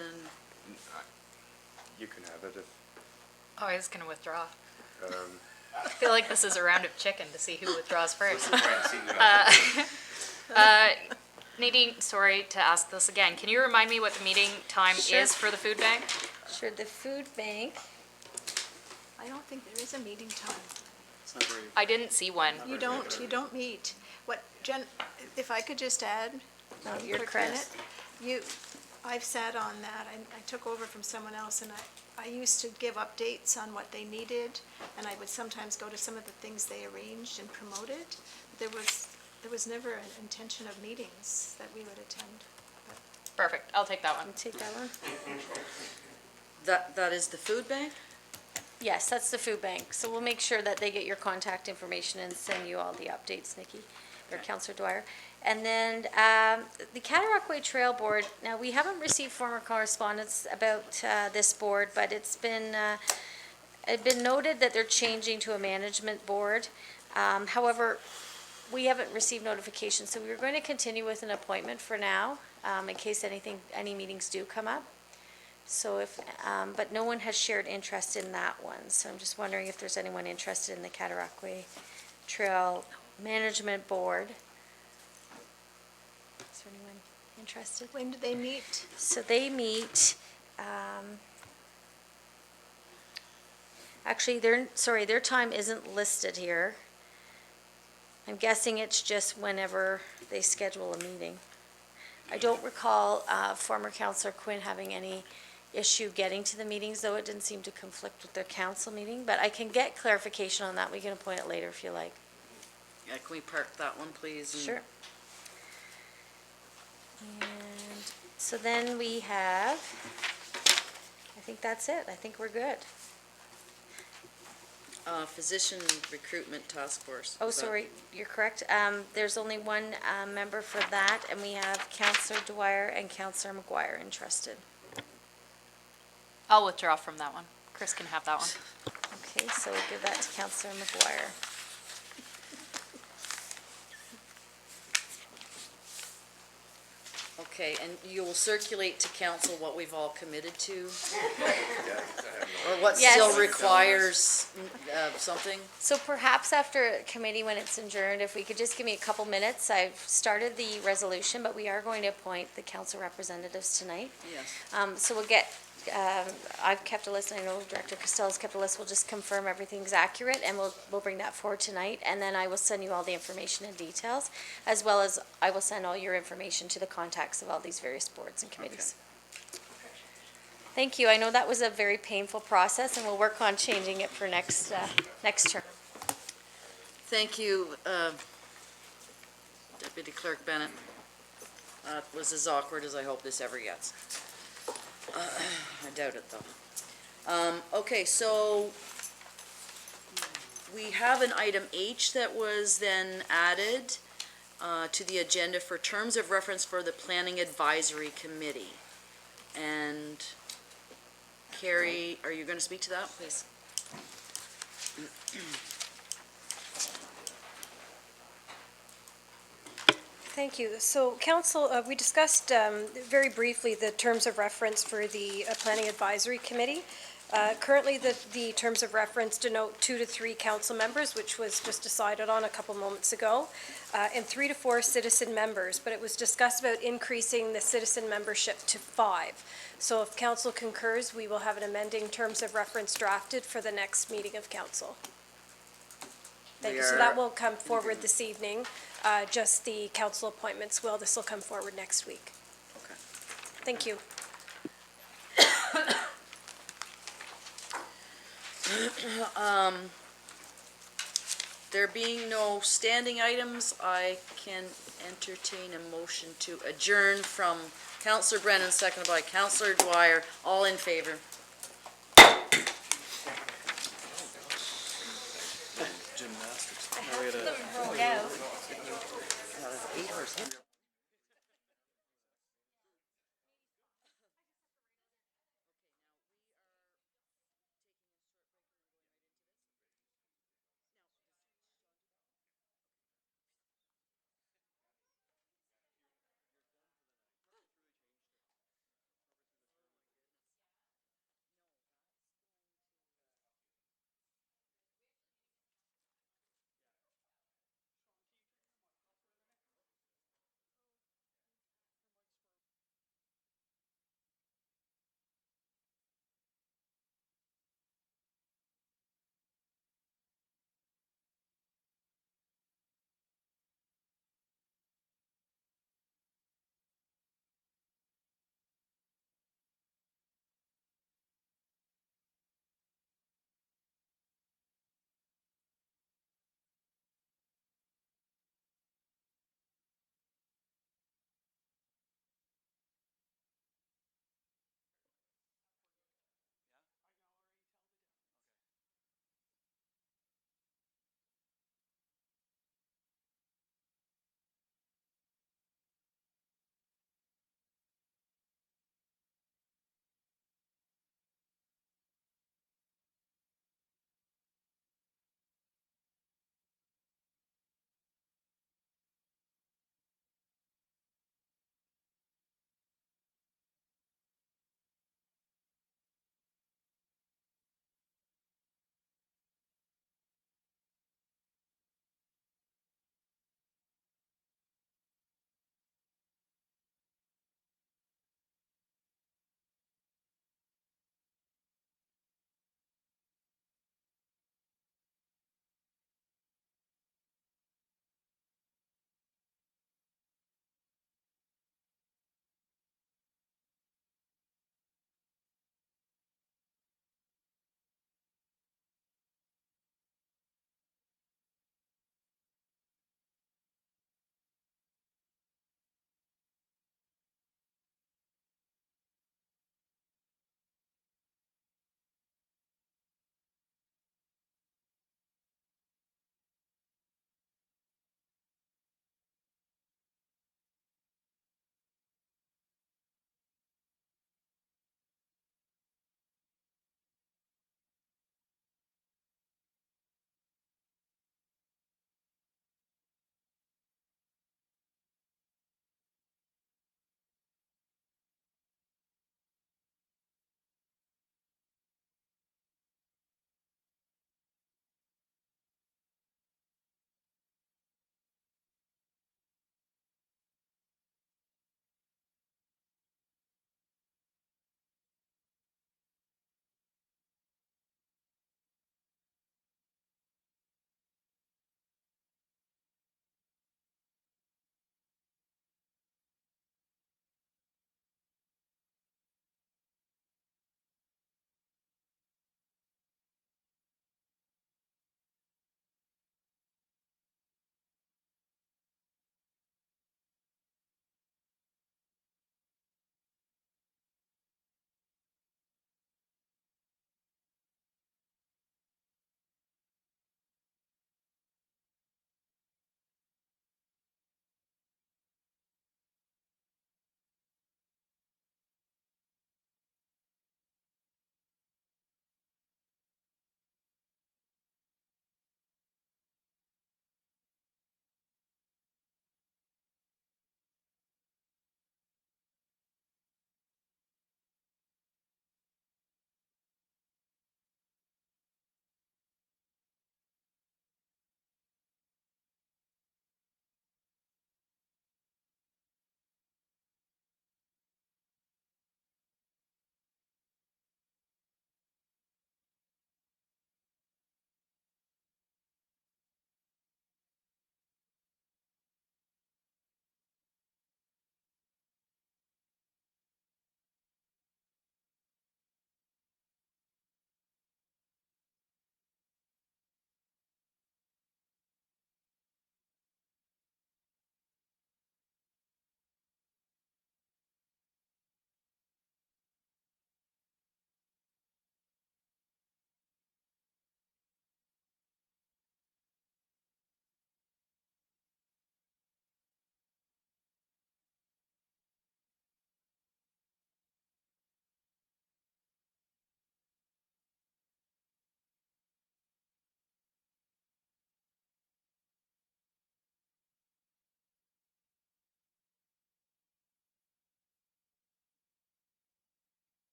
You can have it if, Oh, I was gonna withdraw. I feel like this is a round of chicken to see who withdraws first. Nadine, sorry to ask this again. Can you remind me what the meeting time Sure. is for the food bank? Sure, the food bank, I don't think there is a meeting time. I didn't see one. You don't meet. What, Jen, if I could just add, no, you're for correct. Kenneth, I've sat on that. I took over from someone else, and I used to give updates on what they needed, and I would sometimes go to some of the things they arranged and promoted. There was never an intention of meetings that we would attend. Perfect, I'll take that one. You take that one? That is the food bank? Yes, that's the food bank. So we'll make sure that they get your contact information and send you all the updates, Nikki, or Councillor Dwyer. And then the Cataraqui Trail Board, now we haven't received formal correspondence about this board, but it's been noted that they're changing to a management board. However, we haven't received notification, so we were going to continue with an appointment for now, in case any meetings do come up. So but no one has shared interest in that one, so I'm just wondering if there's anyone interested in the Cataraqui Trail Management Board. Is there anyone interested? When do they meet? So they meet, actually, their time isn't listed here. I'm guessing it's just whenever they schedule a meeting. I don't recall former Councillor Quinn having any issue getting to the meetings, though it didn't seem to conflict with their council meeting, but I can get clarification on that. We can appoint it later if you like. Yeah, can we park that one, please? And- Sure. And so then we have, I think that's it. I think we're good. Physician Recruitment Task Force. Oh, Is that- sorry, you're correct. There's only one member for that, and we have Councillor Dwyer and Councillor McGuire interested. I'll withdraw from that one. Chris can have that one. Okay, so we'll give that to Councillor McGuire. Okay, and you will circulate to council what we've all committed to? Or what Yes. still requires something? So perhaps after committee, when it's adjourned, if we could just give me a couple minutes. I've started the resolution, but we are going to appoint the council representatives tonight. Yes. So we'll get, I've kept a list, and I know Director Costello's kept a list. We'll just confirm everything's accurate, and we'll bring that forward tonight. And then I will send you all the information and details, as well as I will send all your information to the contacts of all these various boards and committees. Thank you. I know that was a very painful process, and we'll work on changing it for next term. Thank you, Deputy Clerk Bennett. That was as awkward as I hope this ever gets. I doubt it, though. Okay, so we have an item H that was then added to the agenda for terms of reference for the Planning Advisory Committee. And Carrie, are you going to speak to that, please? Thank you. So, Council, we discussed very briefly the terms of reference for the Planning Advisory Committee. Currently, the terms of reference denote 2 to 3 council members, which was just decided on a couple moments ago, and 3 to 4 citizen members, but it was discussed about increasing the citizen membership to 5. So if council concurs, we will have an amending terms of reference drafted for the next meeting of council. Thank you. So that will come forward this evening. Just the council appointments this will come forward next week. Okay. Thank you. There being no standing items, I can entertain a motion to adjourn from Councillor Brennan, seconded by Councillor Dwyer. All in favor? Gymnastics. Rolled out. 8 hours.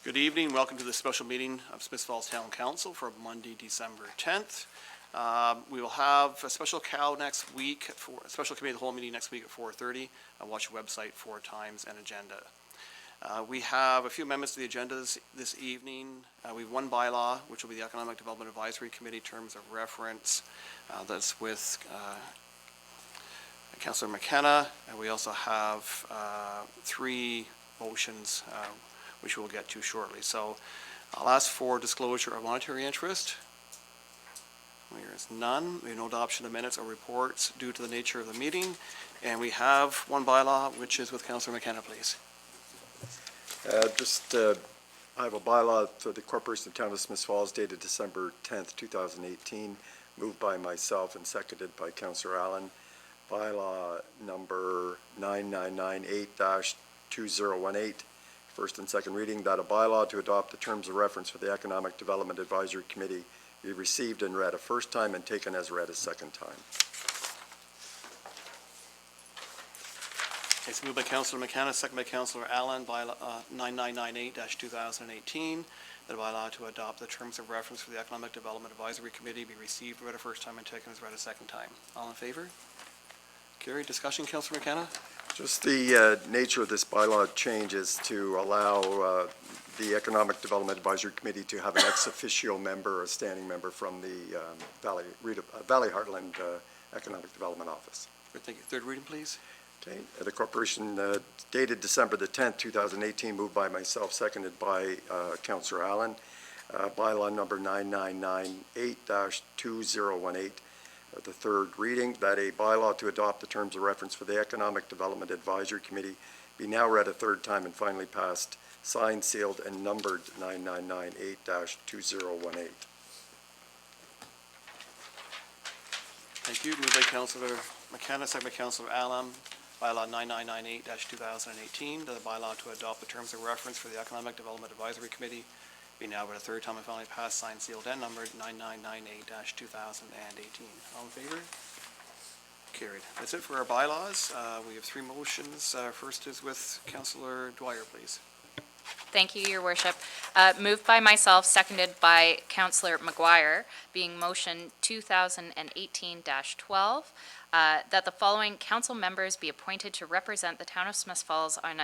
Good evening, welcome to the special meeting of Smiths Falls Town Council for Monday, December 10th. We will have a special next week, a special committee of the whole meeting next week at 4:30. Watch your website for times and agenda. We have a few amendments to the agenda this evening. We have one bylaw, which will be the Economic Development Advisory Committee terms of reference. That's with Councillor McKenna, and we also have 3 motions which we'll get to shortly. So I'll ask for disclosure of monetary interest. There is none. We have no adoption of minutes or reports due to the nature of the meeting. And we have one bylaw, which is with Councillor McKenna, please. I have a bylaw for the Corporation of Town of Smiths Falls dated December 10th, 2018, moved by myself and seconded by Councillor Allen. Bylaw number 9998-2018, first and second reading, that a bylaw to adopt the terms of reference for the Economic Development Advisory Committee be received and read a first time and taken as read a second time. It's moved by Councillor McKenna, second by Councillor Allen, bylaw 9998-2018, that a bylaw to adopt the terms of reference for the Economic Development Advisory Committee be received, read a first time, and taken as read a second time. All in favor? Carried. Discussion, Councillor McKenna? Just the nature of this bylaw change is to allow the Economic Development Advisory Committee to have an ex officio member, a standing member from the Valley Heartland Economic Development Office. Thank you. Third reading, please. Okay. The corporation dated December the 10th, 2018, moved by myself, seconded by Councillor Allen. Bylaw number 9998-2018. The third reading, that a bylaw to adopt the terms of reference for the Economic Development Advisory Committee be now read a third time and finally passed, signed, sealed, and numbered 9998-2018. Thank you. Moved by Councillor McKenna, second by Councillor Allen, bylaw 9998-2018, the bylaw to adopt the terms of reference for the Economic Development Advisory Committee be now read a third time and finally passed, signed, sealed, and numbered 9998-2018. All in favor? Carried. That's it for our bylaws. We have 3 motions. First is with Councillor Dwyer, please. Thank you, Your Worship. Moved by myself, seconded by Councillor McGuire, being motion 2018-12, that the following council members be appointed to represent the town of Smiths Falls on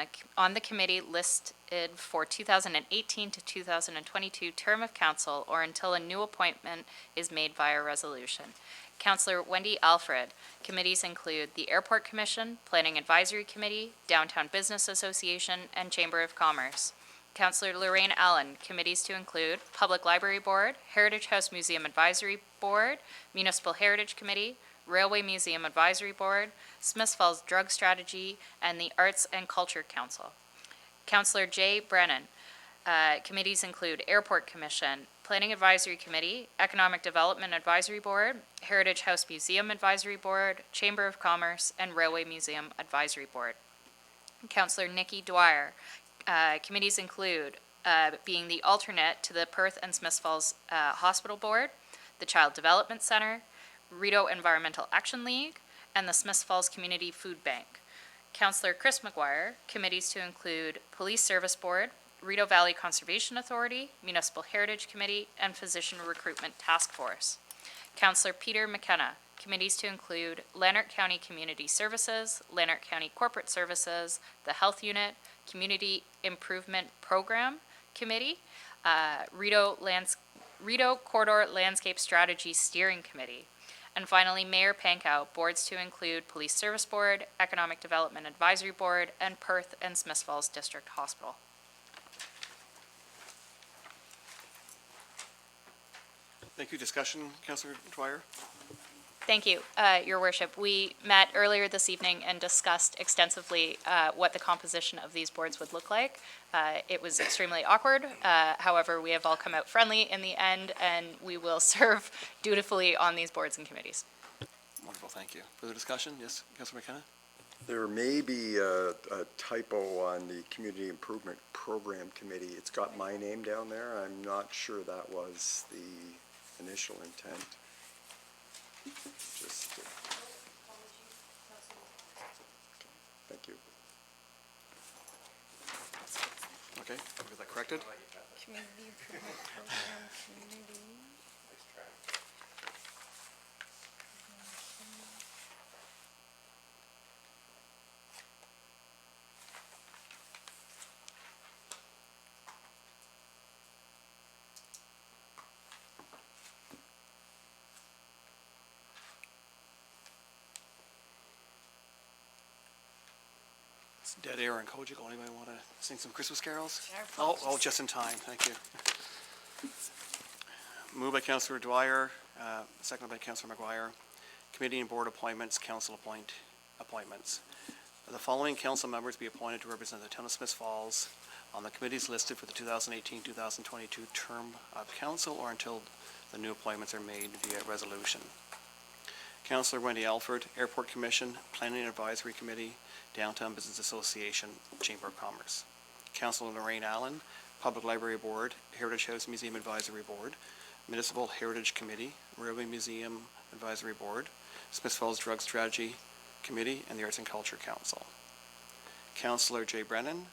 the committee listed for 2018 to 2022 term of council or until a new appointment is made via resolution. Councillor Wendy Alfred. Committees include the Airport Commission, Planning Advisory Committee, Downtown Business Association, and Chamber of Commerce. Councillor Lorraine Allen. Committees to include Public Library Board, Heritage House Museum Advisory Board, Municipal Heritage Committee, Railway Museum Advisory Board, Smiths Falls Drug Strategy, and the Arts and Culture Council. Councillor Jay Brennan. Committees include Airport Commission, Planning Advisory Committee, Economic Development Advisory Board, Heritage House Museum Advisory Board, Chamber of Commerce, and Railway Museum Advisory Board. Councillor Nikki Dwyer. Committees include being the alternate to the Perth and Smiths Falls Hospital Board, the Child Development Center, Rideau Environmental Action League, and the Smiths Falls Community Food Bank. Councillor Chris McGuire. Committees to include Police Service Board, Rideau Valley Conservation Authority, Municipal Heritage Committee, and Physician Recruitment Task Force. Councillor Peter McKenna. Committees to include Lanark County Community Services, Lanark County Corporate Services, the Health Unit, Community Improvement Program Committee, Rideau Corridor Landscape Strategy Steering Committee. And finally, Mayor Pankow. Boards to include Police Service Board, Economic Development Advisory Board, and Perth and Smiths Falls District Hospital. Thank you. Discussion, Councillor Dwyer? Thank you, Your Worship. We met earlier this evening and discussed extensively what the composition of these boards would look like. It was extremely awkward. However, we have all come out friendly in the end, and we will serve dutifully on these boards and committees. Wonderful. Thank you. Further discussion? Yes, Councillor McKenna? There may be a typo on the Community Improvement Program Committee. It's got my name down there. I'm not sure that was the initial intent. Just, thank you. Okay, was that corrected? Community Improvement Program Committee. It's dead air in Kojiko. Anybody want to sing some Christmas carols? Our Oh, apologies. just in time, thank you. Moved by Councillor Dwyer, seconded by Councillor McGuire. Committee and board appointments, council appointments. The following council members be appointed to represent the town of Smiths Falls on the committees listed for the 2018-2022 term of council or until the new appointments are made via resolution. Councillor Wendy Alford, Airport Commission, Planning Advisory Committee, Downtown Business Association, Chamber of Commerce. Councillor Lorraine Allen, Public Library Board, Heritage House Museum Advisory Board, Municipal Heritage Committee, Railway Museum Advisory Board, Smiths Falls Drug Strategy Committee, and the Arts and Culture Council. Councillor Jay Brennan,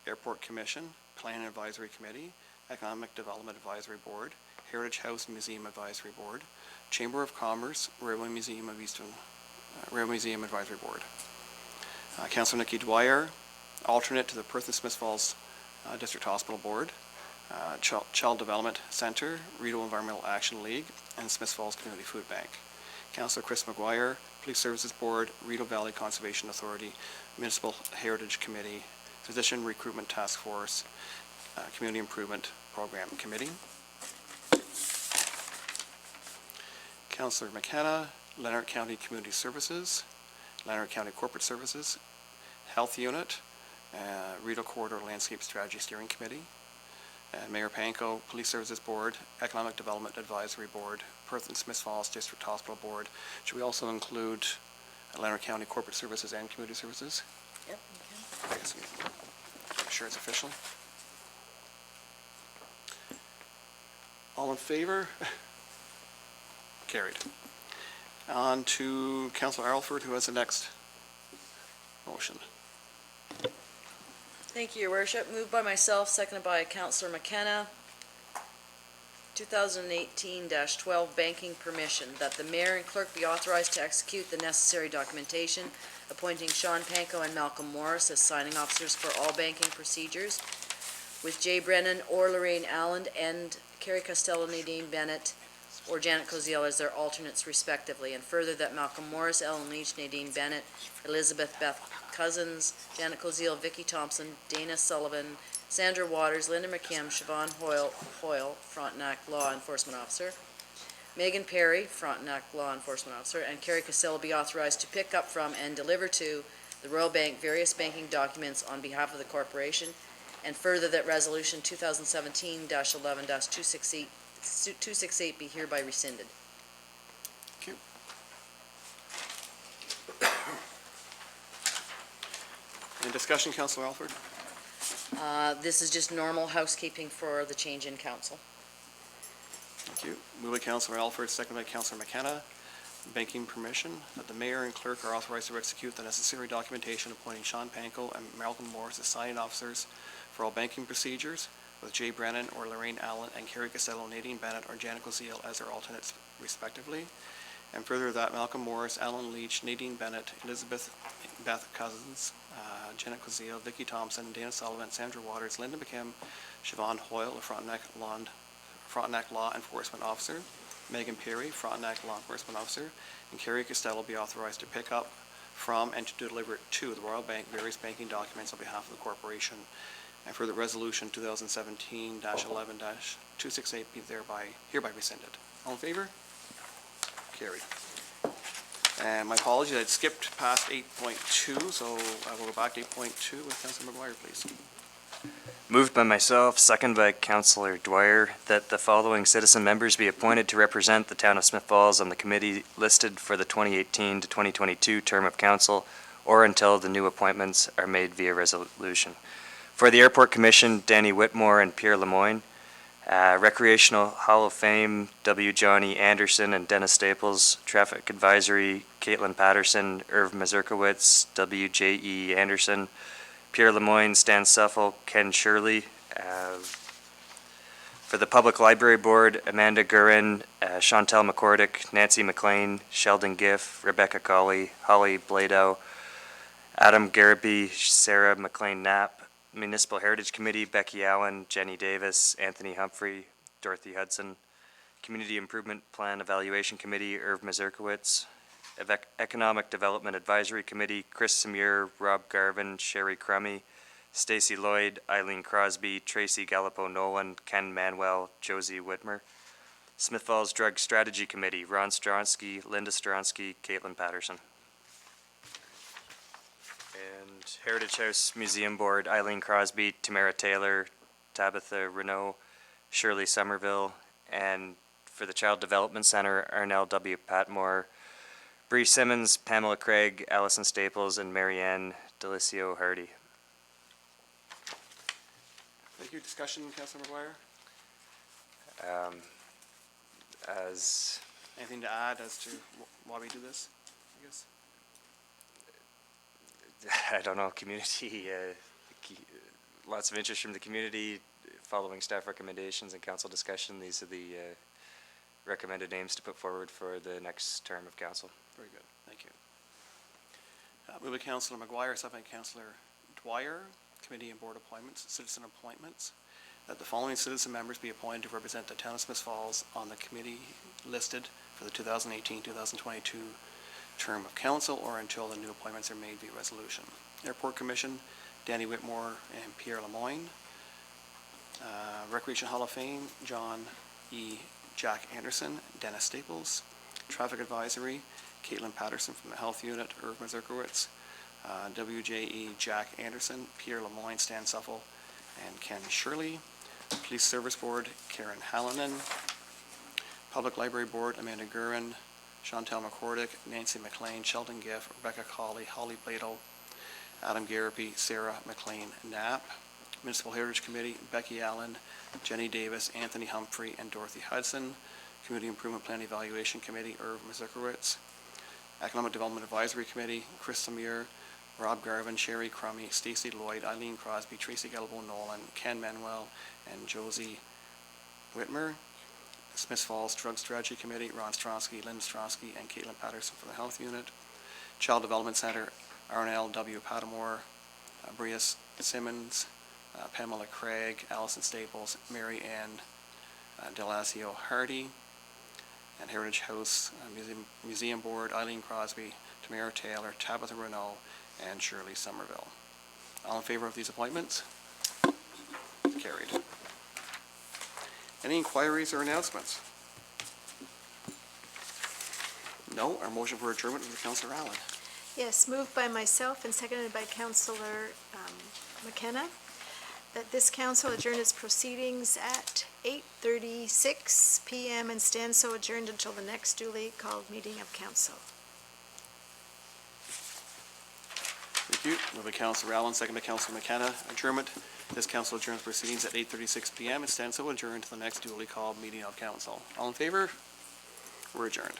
Airport Commission, Planning Advisory Committee, Economic Development Advisory Board, Heritage House Museum Advisory Board, Chamber of Commerce, Railway Museum Advisory Board. Councillor Nikki Dwyer, alternate to the Perth and Smiths Falls District Hospital Board, Child Development Center, Rideau Environmental Action League, and Smiths Falls Community Food Bank. Councillor Chris McGuire, Police Services Board, Rideau Valley Conservation Authority, Municipal Heritage Committee, Physician Recruitment Task Force, Community Improvement Program Committee. Councillor McKenna, Leonard County Community Services, Leonard County Corporate Services, Health Unit, Rideau Corridor Landscape Strategy Steering Committee, Mayor Panko, Police Services Board, Economic Development Advisory Board, Perth and Smiths Falls District Hospital Board. Should we also include Leonard County Corporate Services and Community Services? Yep, I guess I'm sure it's official. All in favor? Carried. On to Councillor Alford, who has the next motion. Thank you, Your Worship. Moved by myself, seconded by Councillor McKenna. 2018-12 banking permission, that the mayor and clerk be authorized to execute the necessary documentation, appointing Sean Panko and Malcolm Morris as signing officers for all banking procedures, with Jay Brennan or Lorraine Allen and Carrie Costello, Nadine Bennett, or Janet Koziel as their alternates respectively, and further that Malcolm Morris, Ellen Leach, Nadine Bennett, Elizabeth Beth Cousins, Janet Koziel, Vicky Thompson, Dana Sullivan, Sandra Waters, Linda McKim, Siobhan Hoyle, Frontenac Law Enforcement Officer, Megan Perry, Frontenac Law Enforcement Officer, and Carrie Costello be authorized to pick up from and deliver to the Royal Bank various banking documents on behalf of the corporation, and further that Resolution 2017-11-268 be hereby rescinded. Thank you. Any discussion, Councillor Alford? This is just normal housekeeping for the change in council. Thank you. Moved by Councillor Alford, seconded by Councillor McKenna. Banking permission, that the mayor and clerk are authorized to execute the necessary documentation appointing Sean Panko and Malcolm Morris as signing officers for all banking procedures, with Jay Brennan or Lorraine Allen and Carrie Costello, Nadine Bennett, or Janet Koziel as their alternates respectively. And further that Malcolm Morris, Alan Leach, Nadine Bennett, Elizabeth Beth Cousins, Janet Koziel, Vicky Thompson, Dana Sullivan, Sandra Waters, Linda McKim, Siobhan Hoyle, a Frontenac Law Enforcement Officer, Megan Perry, Frontenac Law Enforcement Officer, and Carrie Costello be authorized to pick up from and to deliver to the Royal Bank various banking documents on behalf of the corporation. And for the resolution 2017-11-268 be hereby rescinded. All in favor? Carried. And my apologies, I'd skipped past 8.2, so I will go back to 8.2 with Councillor McGuire, please. Moved by myself, second by Councillor Dwyer, that the following citizen members be appointed to represent the town of Smiths Falls on the committee listed for the 2018 to 2022 term of council or until the new appointments are made via resolution. For the Airport Commission, Danny Whitmore and Pierre Lemoyne. Recreational Hall of Fame, W. Johnny Anderson and Dennis Staples. Traffic Advisory, Caitlin Patterson, Irv Mazurkowitz, W. J. E. Anderson. Pierre Lemoyne, Stan Suffel, Ken Shirley, For the Public Library Board, Amanda Gurin, Chantel McCordick, Nancy McLean, Sheldon Giff, Rebecca Colley, Holly Bladow, Adam Garapi, Sarah McLean Knapp. Municipal Heritage Committee, Becky Allen, Jenny Davis, Anthony Humphrey, Dorothy Hudson. Community Improvement Plan Evaluation Committee, Irv Mazurkowitz. Economic Development Advisory Committee, Chris Samir, Rob Garvin, Sherry Crummy, Stacy Lloyd, Eileen Crosby, Tracy Gallipo-Nolan, Ken Manuel, Josie Whitmer. Smith Falls Drug Strategy Committee, Ron Stronsky, Linda Stronsky, Caitlin Patterson. And Heritage House Museum Board, Eileen Crosby, Tamara Taylor, Tabitha Renault, Shirley Somerville, and for the Child Development Center, Arnell W. Patmore, Bree Simmons, Pamela Craig, Allison Staples, and Marianne Delicio Hardy. Thank you. Discussion, Councilor McGuire? As Anything to add as to why we do this, I guess? I don't know, community, lots of interest from the community, following staff recommendations and council discussion. These are the recommended names to put forward for the next term of council. Very good, thank you. Moved by Councilor McGuire, second by Councilor Dwyer, Committee and Board appointments, citizen appointments, that the following citizen members be appointed to represent the town of Smith Falls on the committee listed for the 2018-2022 term of council or until the new appointments are made via resolution. Airport Commission, Danny Whitmore and Pierre Lemoyne. Recreation Hall of Fame, John E. Jack Anderson, Dennis Staples. Traffic Advisory, Caitlin Patterson from the Health Unit, Irv Mazurkowitz. WJE Jack Anderson, Pierre Lemoyne, Stan Suffel, and Ken Shirley. Police Service Board, Karen Hallinan. Public Library Board, Amanda Gurin, Chantel McCordick, Nancy McLean, Sheldon Giff, Rebecca Colley, Holly Bladow, Adam Garapi, Sarah McLean Knapp. Municipal Heritage Committee, Becky Allen, Jenny Davis, Anthony Humphrey, and Dorothy Hudson. Community Improvement Plan Evaluation Committee, Irv Mazurkowitz. Economic Development Advisory Committee, Chris Samir, Rob Garvin, Sherry Crummy, Stacy Lloyd, Eileen Crosby, Tracy Gallipo-Nolan, Ken Manuel, and Josie Whitmer. Smith Falls Drug Strategy Committee, Ron Stronsky, Lynn Stronsky, and Caitlin Patterson for the Health Unit. Child Development Center, Arnell W. Patmore, Brias Simmons, Pamela Craig, Allison Staples, Mary Ann Delacio Hardy. And Heritage House Museum Board, Eileen Crosby, Tamara Taylor, Tabitha Renault, and Shirley Somerville. All in favor of these appointments? Carried. Any inquiries or announcements? No. Our motion for adjournment is Councilor Allen. Yes, moved by myself and seconded by Councilor McKenna, that this council adjourn its proceedings at 8:36 p.m. and stand so adjourned until the next duly called meeting of council. Thank you. Moved by Councilor Allen, second by Councilor McKenna. Adjournment. This council adjourns proceedings at 8:36 p.m. and stands so adjourned to the next duly called meeting of council. All in favor? We're adjourned.